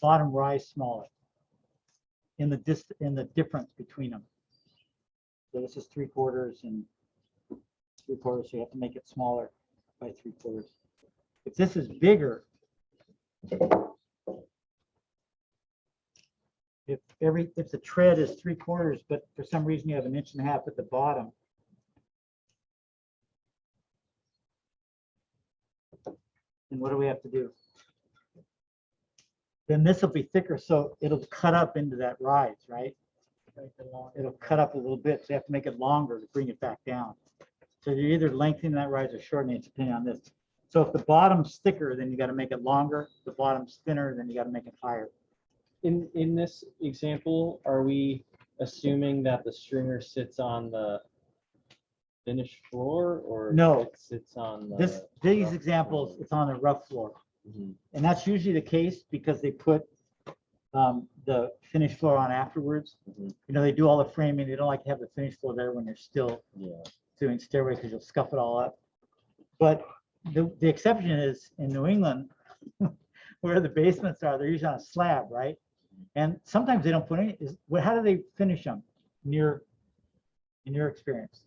A: bottom rise smaller in the difference between them. So this is 3/4 and 3/4, so you have to make it smaller by 3/4. If this is bigger, if the tread is 3/4, but for some reason you have 1.5 inches at the bottom, then what do we have to do? Then this will be thicker, so it'll cut up into that rise, right? It'll cut up a little bit, so you have to make it longer to bring it back down. So you're either lengthening that rise or shortening it, depending on this. So if the bottom's thicker, then you got to make it longer. If the bottom's thinner, then you got to make it higher.
C: In this example, are we assuming that the stringer sits on the finished floor, or
A: No.
C: it sits on
A: These examples, it's on a rough floor.
C: Mhm.
A: And that's usually the case because they put the finished floor on afterwards.
C: Mhm.
A: You know, they do all the framing. They don't like to have the finished floor there when they're still
C: Yeah.
A: doing stairways because you'll scuff it all up. But the exception is in New England, where the basements are, they're usually on a slab, right? And sometimes they don't put any. How do they finish them? In your experience,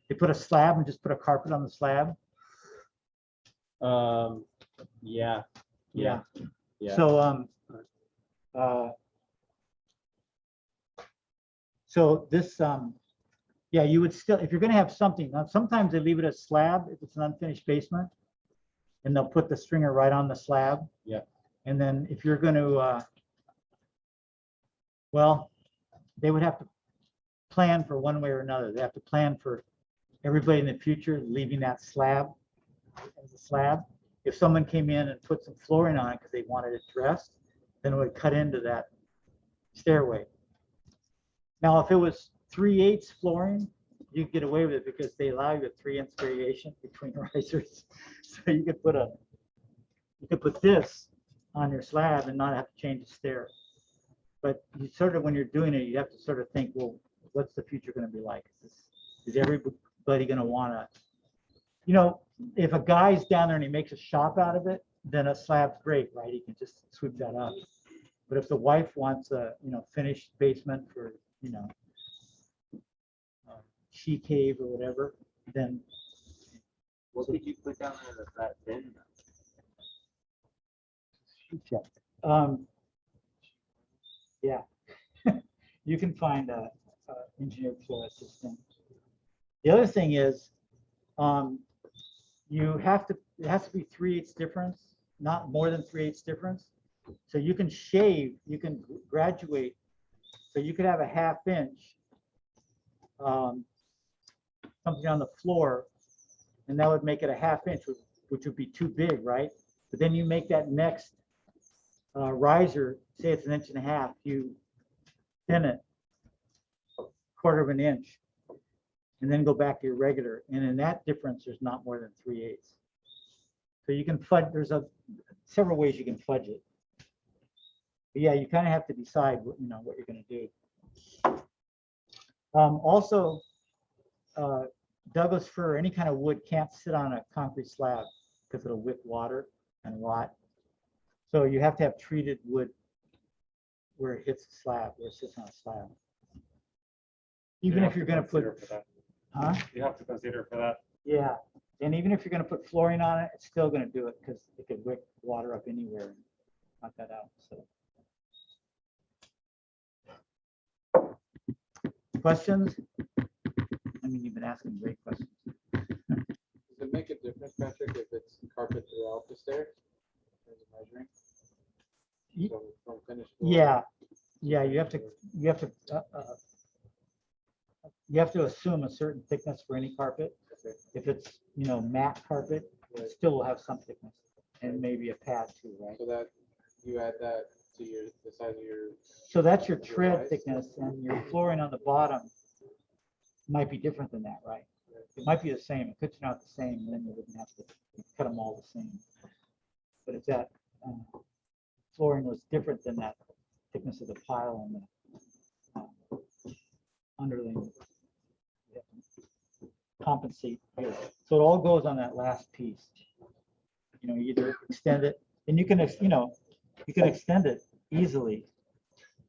A: they put a slab and just put a carpet on the slab.
C: Yeah.
A: Yeah.
C: Yeah.
A: So this yeah, you would still, if you're going to have something. Now sometimes they leave it as slab if it's an unfinished basement, and they'll put the stringer right on the slab.
C: Yeah.
A: And then if you're going to well, they would have to plan for one way or another. They have to plan for everybody in the future leaving that slab as a slab. if someone came in and put some flooring on it because they wanted it dressed, then it would cut into that stairway. Now, if it was 3/8 flooring, you could get away with it because they allow you a 3-inch variation between risers. So you could put this on your slab and not have to change the stair. But you sort of, when you're doing it, you have to sort of think, well, what's the future going to be like? Is everybody going to want to, you know, if a guy's down there and he makes a shop out of it, then a slab's great, right? He can just sweep that up. But if the wife wants a, you know, finished basement for, you know, she cave or whatever, then.
F: What could you put down there that's that thin?
A: Yeah, you can find a engineered floor assistant. The other thing is, it has to be 3/8 difference, not more than 3/8 difference. So you can shave, you can graduate. So you could have a 1/2 inch, something on the floor, and that would make it a 1/2 inch, which would be too big, right? But then you make that next riser, say it's 1.5 inches, you thin it 1/4 inch, and then go back to your regular. And in that difference, there's not more than 3/8. So you can fudge. There's several ways you can fudge it. But yeah, you kind of have to decide what you're going to do. Also, Douglas fir, any kind of wood can't sit on a concrete slab because it'll wick water and rot. So you have to have treated wood where it hits the slab, where it sits on a slab. Even if you're going to put, huh?
H: You have to consider for that.
A: Yeah, and even if you're going to put flooring on it, it's still going to do it because it could wick water up anywhere and knock that out. So, questions? I mean, you've been asking great questions.
J: Does it make a difference, Patrick, if it's carpet throughout the stairs? In terms of measuring? So from finished floor?
A: Yeah, you have to assume a certain thickness for any carpet. If it's, matte carpet, it still will have some thickness, and maybe a pad too, right?
J: So that you add that to the size of your.
A: So that's your tread thickness, and your flooring on the bottom might be different than that, right? It might be the same. It could turn out the same, and then you wouldn't have to cut them all the same. But if that flooring was different than that thickness of the pile and the underlaying, you have to compensate here. So it all goes on that last piece. You either extend it, and you can extend it easily.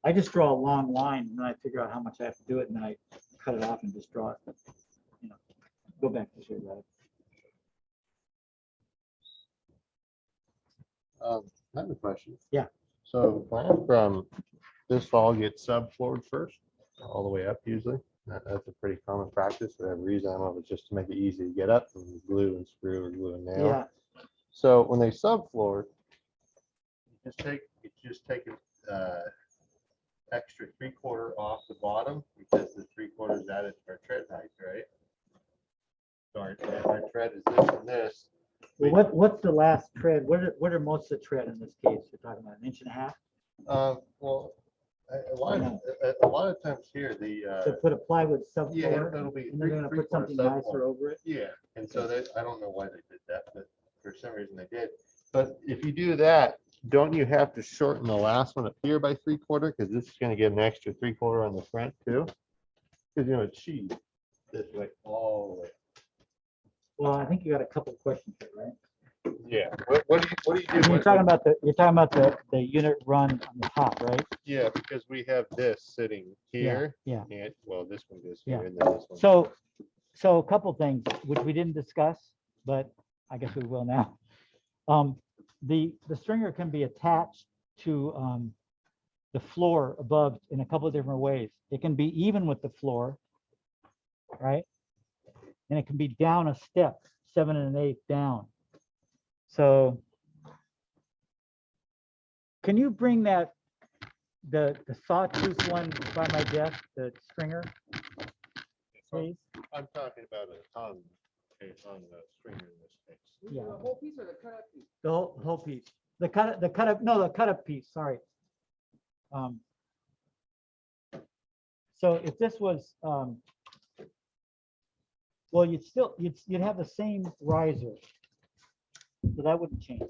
A: I just draw a long line, and then I figure out how much I have to do it, and then I cut it off and just draw it. Go back to your right.
K: I have a question.
A: Yeah.
K: So plan from this all gets subfloored first, all the way up usually. That's a pretty common practice for every reason. It's just to make it easy to get up and glue and screw or glue and nail.
A: Yeah.
K: So when they subfloor, you just take an extra 3/4 off the bottom because the 3/4 is added to our tread height, right? So our tread is this and this.
A: Well, what's the last tread? What are most of the tread in this case? You're talking about 1.5 inches?
K: Well, a lot of times here
A: So put a plywood subfloor,
K: yeah, it'll be
A: and they're going to put something nicer over it.
K: Yeah, and so I don't know why they did that, but for some reason they did. But if you do that, don't you have to shorten the last one up here by 3/4? Because this is going to get an extra 3/4 on the front too. Because it's cheese this way all the way.
A: Well, I think you got a couple of questions here, right?
K: Yeah. What do you do?
A: You're talking about the unit run on the top, right?
K: Yeah, because we have this sitting here.
A: Yeah.
K: And well, this one goes
A: Yeah.
K: here and then this one.
A: So a couple things which we didn't discuss, but I guess we will now. The stringer can be attached to the floor above in a couple of different ways. It can be even with the floor, right? And it can be down a step, 7 1/8 down. So can you bring the sawtooth one by my desk, the stringer, please?
K: I'm talking about a tongue. case, on the screen in this case.
A: Yeah.
J: The whole piece or the cut up piece?
A: The whole piece. The cut up, no, the cut up piece, sorry. So if this was, well, you'd have the same riser. So that wouldn't change,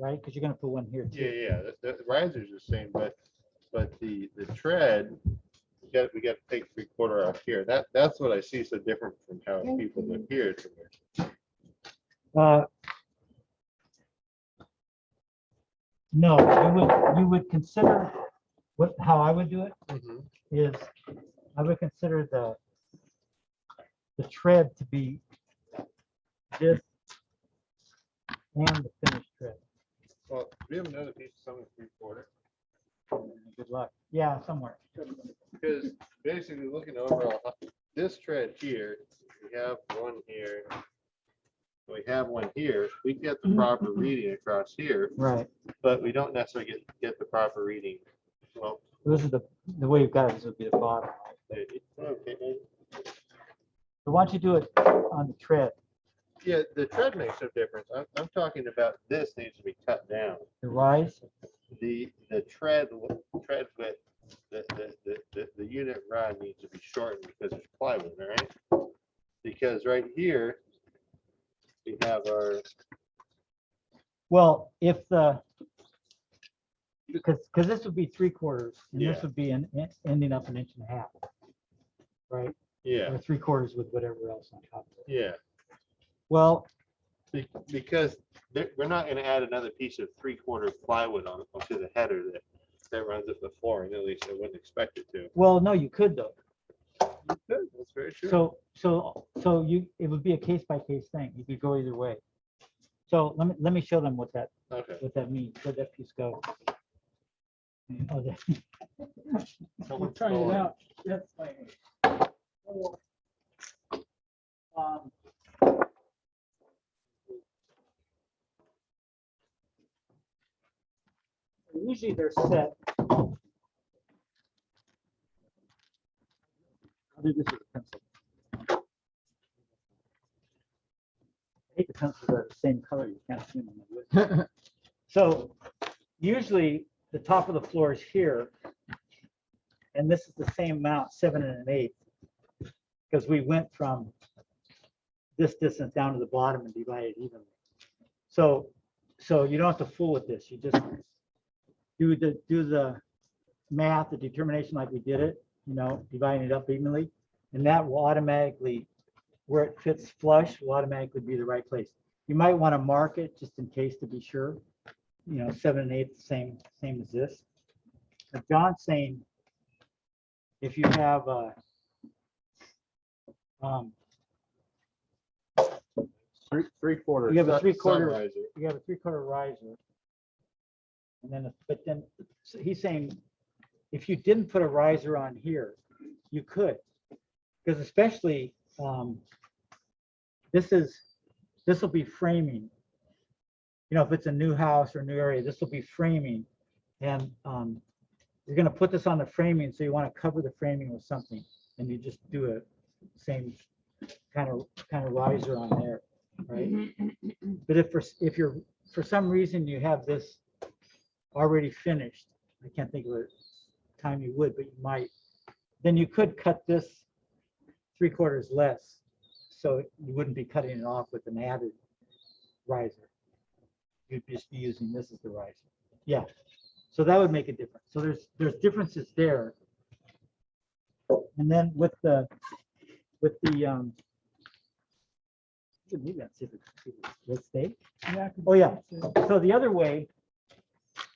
A: right? Because you're gonna put one here too.
K: Yeah, the riser's the same, but the tread, we got to take 3/4 off here. That's what I see so different from how people live here. To me.
A: No, you would consider, how I would do it
K: Mhm.
A: is, I would consider the tread to be this and the finished tread.
K: Well, we have another piece of something 3/4.
A: Good luck. Yeah, somewhere.
K: Because basically looking overall, this tread here, we have one here. We have one here. We get the proper reading across here,
A: Right.
K: but we don't necessarily get the proper reading. Well,
A: This is the way you've got it, this would be the bottom.
K: okay.
A: So why don't you do it on the tread,
K: Yeah, the tread makes no difference. I'm talking about this needs to be cut down.
A: the rise?
K: The tread width, the unit run needs to be shortened because there's plywood, all right? Because right here, we have our,
A: Well, if because this would be 3/4 and this
K: Yeah.
A: would be ending up 1.5 inches, right?
K: yeah,
A: Or 3/4 with whatever else on top of it.
K: yeah.
A: Well,
K: Because we're not gonna add another piece of 3/4 plywood onto the header that runs up the flooring, at least I wouldn't expect it to.
A: no, you could though.
K: That's very true.
A: So it would be a case by case thing. You could go either way. So let me show them what that
K: Okay.
A: means. Where'd that piece go? Oh, there.
K: Someone's
A: Trying it
K: going.
A: out. That's fine. Um, Usually they're set. I'll do this with a pencil. I hate the pencils are the same color. You can't see them on the wood. So usually the top of the floor is here. And this is the same amount, 7 1/8. Because we went from this distance down to the bottom and divided evenly. So you don't have to fool with this. You just do the math, the determination like we did it, dividing it up evenly. And that will automatically, where it fits flush, will automatically be the right place. You might want to mark it just in case to be sure. 7 1/8, same as this. But John's saying, if you have a
K: 3/4.
A: You have a 3/4.
K: Sunriser.
A: you have a 3/4 riser. And then, so he's saying, if you didn't put a riser on here, you could. Because especially, this will be framing. If it's a new house or new area, this will be framing. And you're gonna put this on the framing, so you want to cover the framing with something. And you just do a same kind of riser on there, right? But if you're for some reason you have this already finished, I can't think of a time you would, but you might, then you could cut this 3/4 less, so you wouldn't be cutting it off with an added riser. You'd just be using this as the riser. Yeah, so that would make a difference. So there's differences there. And then with the maybe let's see if it stay. Oh yeah. So the other way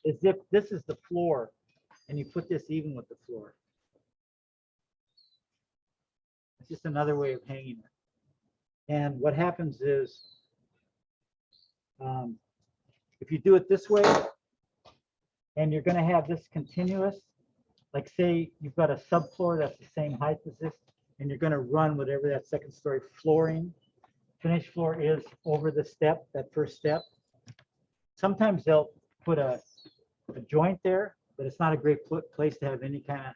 A: is if this is the floor and you put this even with the floor. It's just another way of hanging it. And what happens is if you do it this way and you're going to have this continuous, like say you've got a subfloor that's the same height as this, and you're going to run whatever that second story flooring, finished floor is over the step, that first step. Sometimes they'll put a joint there, but it's not a great place to have any kind of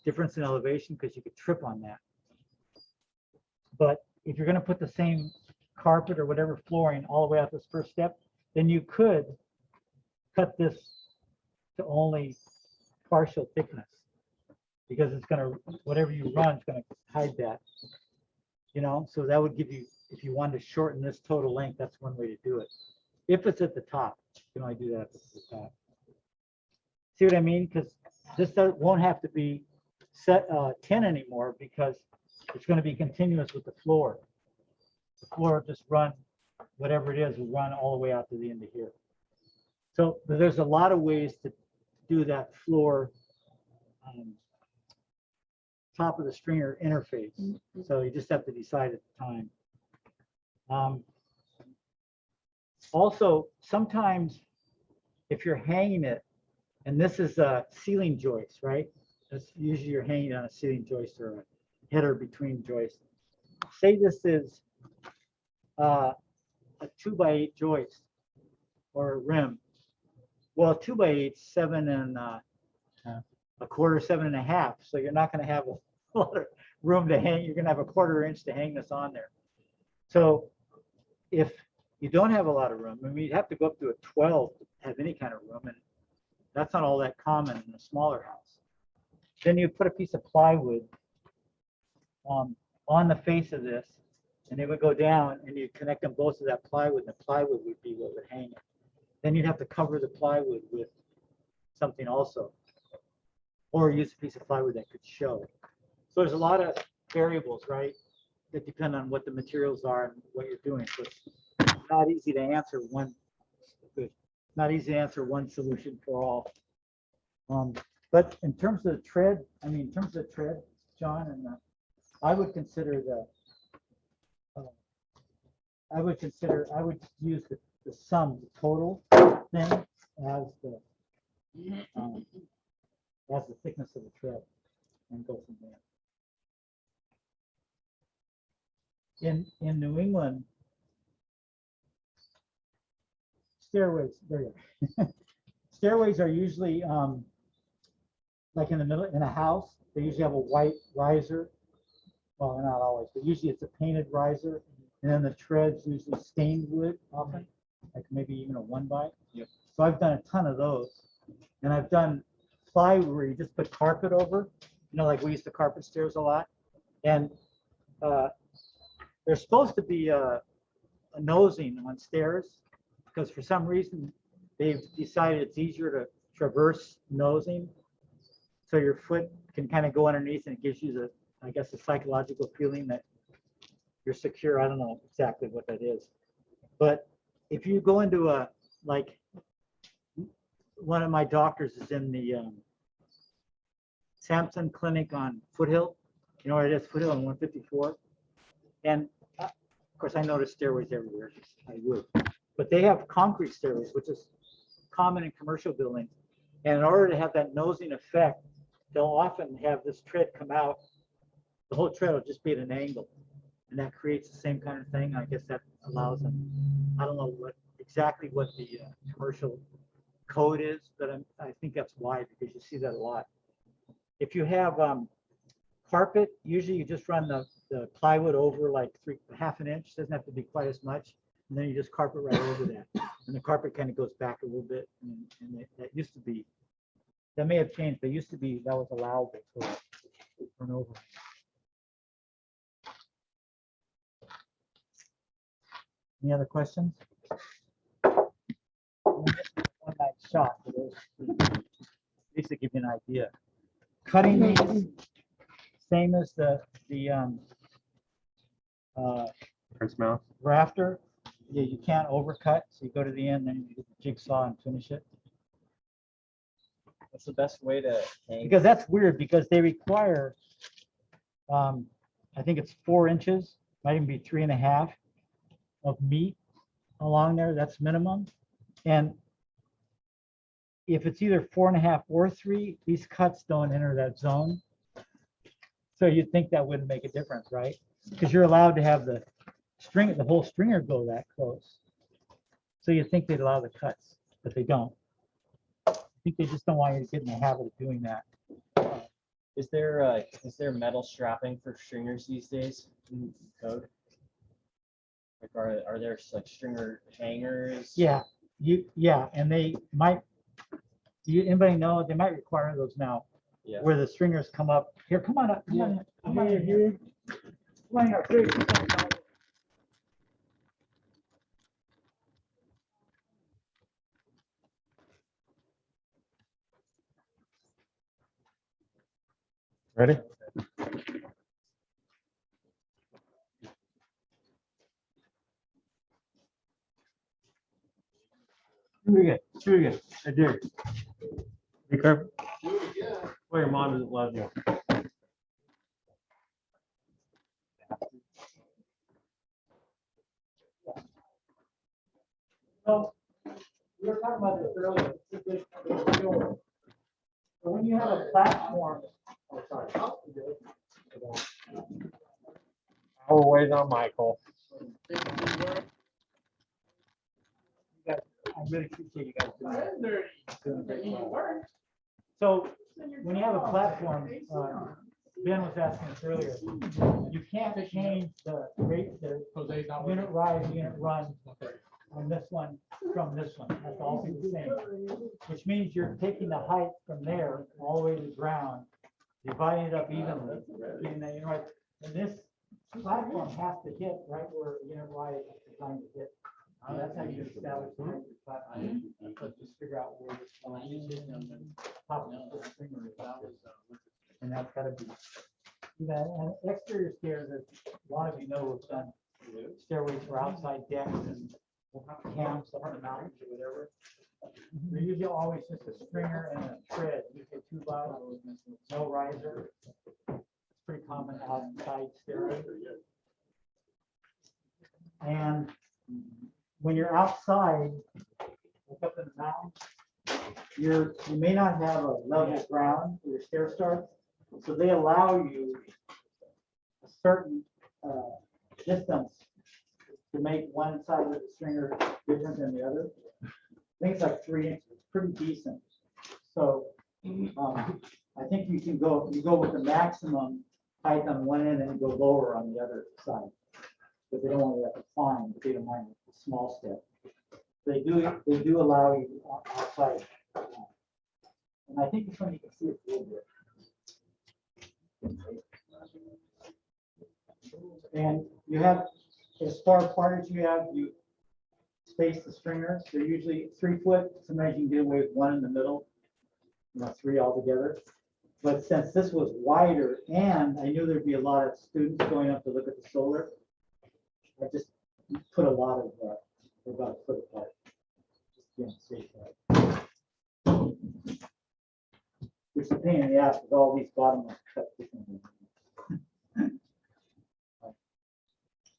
A: difference in elevation because you could trip on that. But if you're going to put the same carpet or whatever flooring all the way out this first step, then you could cut this to only partial thickness. Because it's gonna, whatever you run is gonna hide that. You know, so that would give you, if you wanted to shorten this total length, that's one way to do it. If it's at the top, you can only do that if it's at the top. See what I mean? Because this won't have to be set 10 anymore because it's going to be continuous with the floor. The floor will just run, whatever it is, will run all the way out to the end of here. So there's a lot of ways to do that floor top of the stringer interface. So you just have to decide at the time. Also, sometimes if you're hanging it, and this is a ceiling joist, right? That's usually you're hanging on a ceiling joist or a header between joists. Say this is a 2x8 joist or a rim. Well, 2x8, 7 1/4, 7 1/2. So you're not going to have a lot of room to hang. You're going to have a 1/4 inch to hang this on there. So if you don't have a lot of room, I mean, you'd have to go up to a 12 to have any kind of room, and that's not all that common in a smaller house. Then you put a piece of plywood on the face of this, and it would go down, and you connect them both to that plywood, and the plywood would be what would hang it. Then you'd have to cover the plywood with something also, or use a piece of plywood that could show. So there's a lot of variables, right, that depend on what the materials are and what you're doing. So it's not easy to answer one. Not easy to answer one solution for all. But in terms of the tread, John, and I would consider I would use the sum, the total thing as the thickness of the tread and go from there. In New England, stairways, there you are. Stairways are usually like in the middle, in a house, they usually have a white riser. Well, not always, but usually it's a painted riser. And then the treads usually stained wood often, like maybe even a 1x. Yep. So I've done a ton of those. And I've done plywood where you just put carpet over, like we used to carpet stairs a lot. And there's supposed to be a nosing on stairs because for some reason they've decided it's easier to traverse nosing. So your foot can kind of go underneath and it gives you I guess, the psychological feeling that you're secure. I don't know exactly what that is. But if you go into like one of my doctors is in the Samson Clinic on Foothill. You know where it is? Foothill on 154. And of course, I notice stairways everywhere. I would. But they have concrete stairways, which is common in commercial buildings. And in order to have that nosing effect, they'll often have this tread come out. The whole tread will just be at an angle. And that creates the same kind of thing. I guess that allows them, I don't know exactly what the commercial code is, but I think that's why, because you see that a lot. If you have carpet, usually you just run the plywood over like 1/2 inch, doesn't have to be quite as much. And then you just carpet right over that. And the carpet kind of goes back a little bit. And that used to be, that may have changed, but used to be, that was allowable for an over. Any other questions? One night shot for those, at least to give you an idea. Cutting these, same as the
H: Prince Mouse.
A: rafter. Yeah, you can't overcut, so you go to the end, then you get the jigsaw and finish it.
E: What's the best way to hang?
A: Because that's weird, because they require, I think it's 4 inches, might even be 3.5 of meat along there. That's minimum. And if it's either 4.5 or 3, these cuts don't enter that zone. So you'd think that wouldn't make a difference, right? Because you're allowed to have the whole stringer go that close. So you think they'd allow the cuts, but they don't. I think they just don't want you to get in the habit of doing that.
E: Is there metal strapping for stringers these days in code? Like, are there like stringer hangers?
A: Yeah, and they might, anybody know, they might require those now,
E: Yeah.
A: where the stringers come up. Here, come on up, come on, come on in here. Come on in here.
H: Ready? Very good. I do. Be careful. Well, your mom doesn't love you.
A: So, we were talking about this earlier. So when you have a platform, oh, sorry.
H: Oh, wait on Michael.
A: I really appreciate you guys doing that. So when you have a platform, Ben was asking us earlier, you can't change the rate, the unit rise, unit run on this one from this one. That's all be the same, which means you're taking the height from there all the way to the ground, dividing it up evenly. And then, and this platform has to hit right where unit rise is designed to hit. That's how you establish the height of the platform. Just figure out where top of the stringer is. And that's gotta be. And exterior stairs, as a lot of you know, have done stairways for outside decks and camps up on the mountains or whatever. They're usually always just a stringer and a tread, usually 2x, no riser. It's pretty common outside stairway. And when you're outside, like up in the mountains, you may not have a level ground where your stair starts. So they allow you a certain distance to make one side of the stringer different than the other. I think it's like 3 inches, pretty decent. So I think you go with the maximum height on one end and go lower on the other side. But they don't want you to have to climb, but they don't mind a small step. They do allow you outside. And I think this one you can see it a little bit. And you have, as far apart as you space the stringers. They're usually 3 foot. Sometimes you can get away with 1 in the middle, 3 altogether. But since this was wider, and I knew there'd be a lot of students going up to look at the solar, I just put a lot of about a foot apart. Just safe side. Which is a pain in the ass because all these bottom ones cut differently.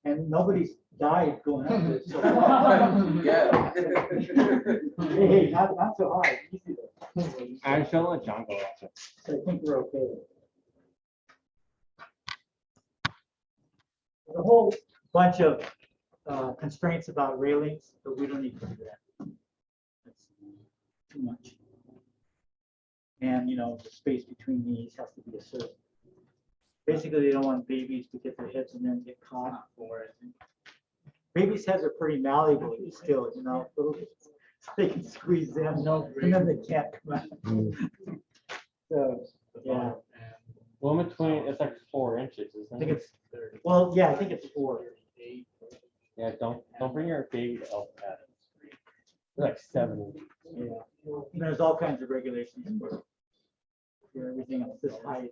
A: And nobody's died going up this. So
J: Yeah.
A: hey, not so high. Easy there.
H: I shall let John go after.
A: So I think we're okay. There's a whole bunch of constraints about railings, but we don't need to do that. That's too much. And the space between these has to be a certain. Basically, they don't want babies to get their heads in there and get caught for it. Babies' heads are pretty malleable still, they can squeeze them, and then they can't come out. So, yeah.
H: Well, in between, it's like 4 inches,
A: I
H: isn't
A: think
H: it?
A: it's, well, yeah, I think it's 4.
H: Yeah, don't bring your baby to Elfcat. They're like 7.
A: Yeah. And there's all kinds of regulations for everything else this height.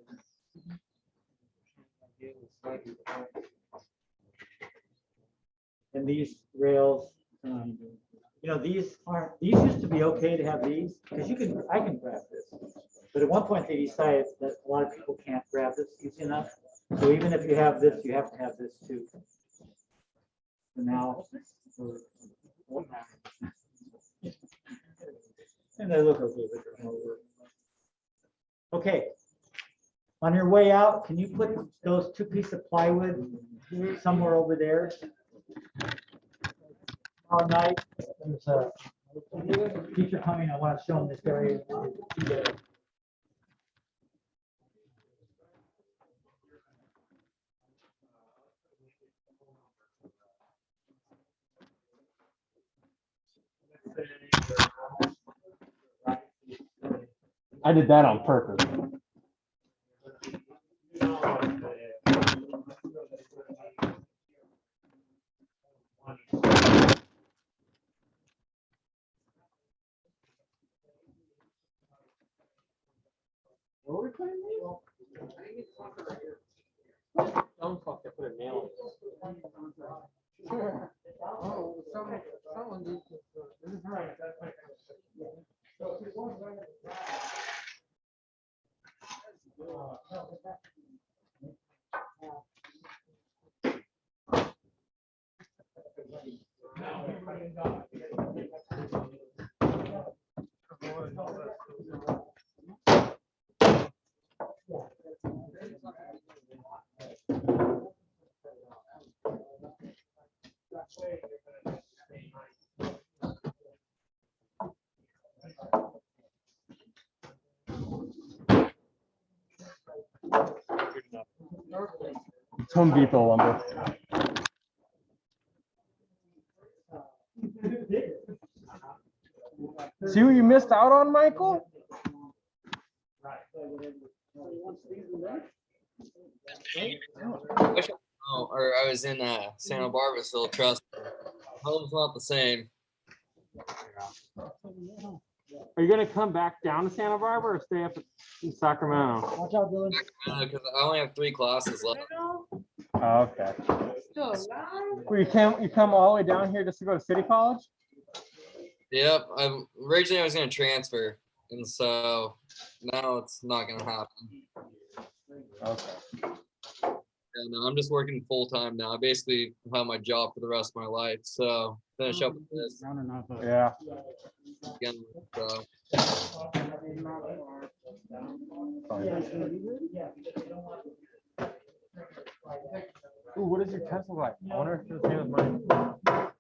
A: And these rails, these used to be okay to have these because I can grab this. But at one point they decided that a lot of people can't grab this easy enough. So even if you have this, you have to have this too. So now, and they look okay, but there's no work. Okay. On your way out, can you put those 2 pieces of plywood somewhere over there? All night, there's a teacher coming. I want to show them this area.
C: I did that on purpose. Some fuck, I put a nail in it.
G: Oh, someone needs to. This is right.
C: It's Home Depot lumber. See what you missed out on, Michael?
I: Oh, or I was in Santa Barbara still. Trust me. Home's not the same.
C: Are you gonna come back down to Santa Barbara or stay up in Sacramento?
A: Watch out, Dylan.
I: Because I only have 3 classes left.
C: Oh, okay. Well, you come all the way down here just to go to City College?
I: Yep. Originally I was gonna transfer, and so now it's not gonna happen.
C: Okay.
I: And I'm just working full time now. I basically have my job for the rest of my life. So finish up with this
C: Yeah.
I: again. So
C: Ooh, what is your Tesla like? I wonder if it's the same as mine.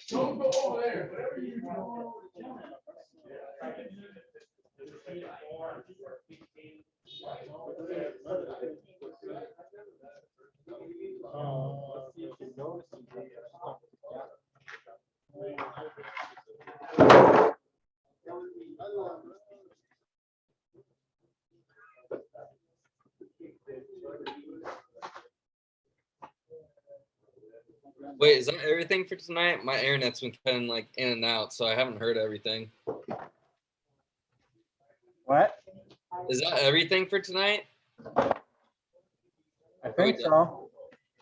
G: Don't go over there, whatever you do.
I: wait, is that everything for tonight? My internet's been cutting like in and out, so I haven't heard everything.
C: What?
I: Is that everything for tonight?
C: I think so.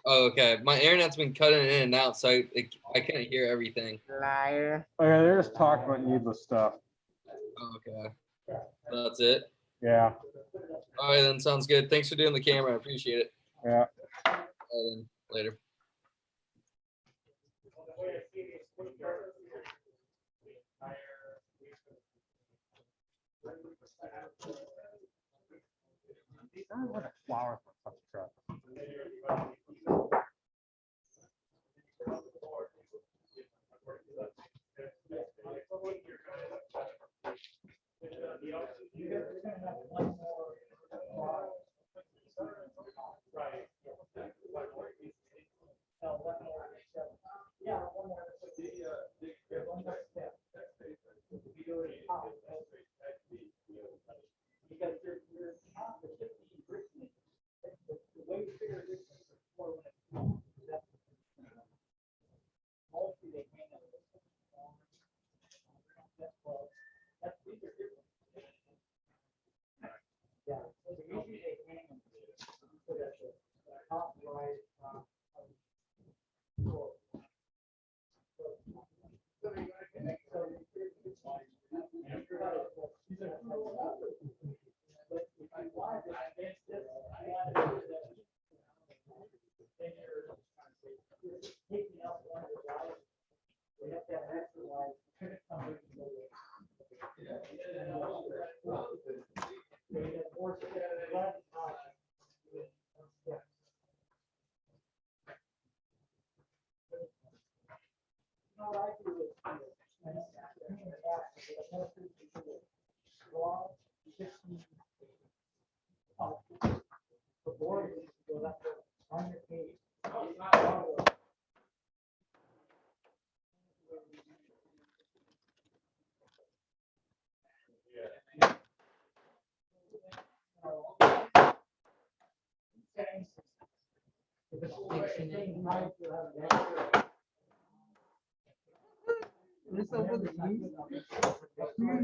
I: Oh, okay. My internet's been cutting in and out, so I can't hear everything.
C: Liar. Oh, yeah, they're just talking about needless stuff.
I: Oh, okay. That's it.
C: Yeah.
I: All right, then sounds good. Thanks for doing the camera. I appreciate it.
C: Yeah.
I: All right, then. Later.
C: What a flower for such a truck.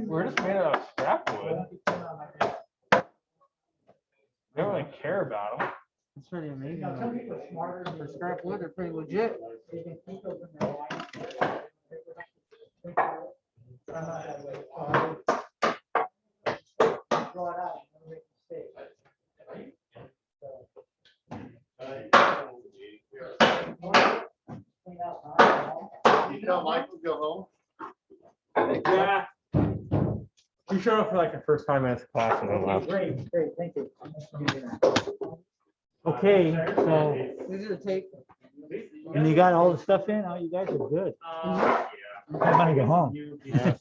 H: We're just made out of scrap wood. They don't really care about them.
J: It's pretty amazing. For scrap wood, they're pretty legit.
D: You tell Michael to go home?
H: Yeah. You showed up for like the first 5 minutes of class and then left.
A: Great, thank you.
H: Okay, so.
J: These are the tape.
A: And you got all the stuff in? Oh, you guys are good. I'm gonna go home.
H: Yeah.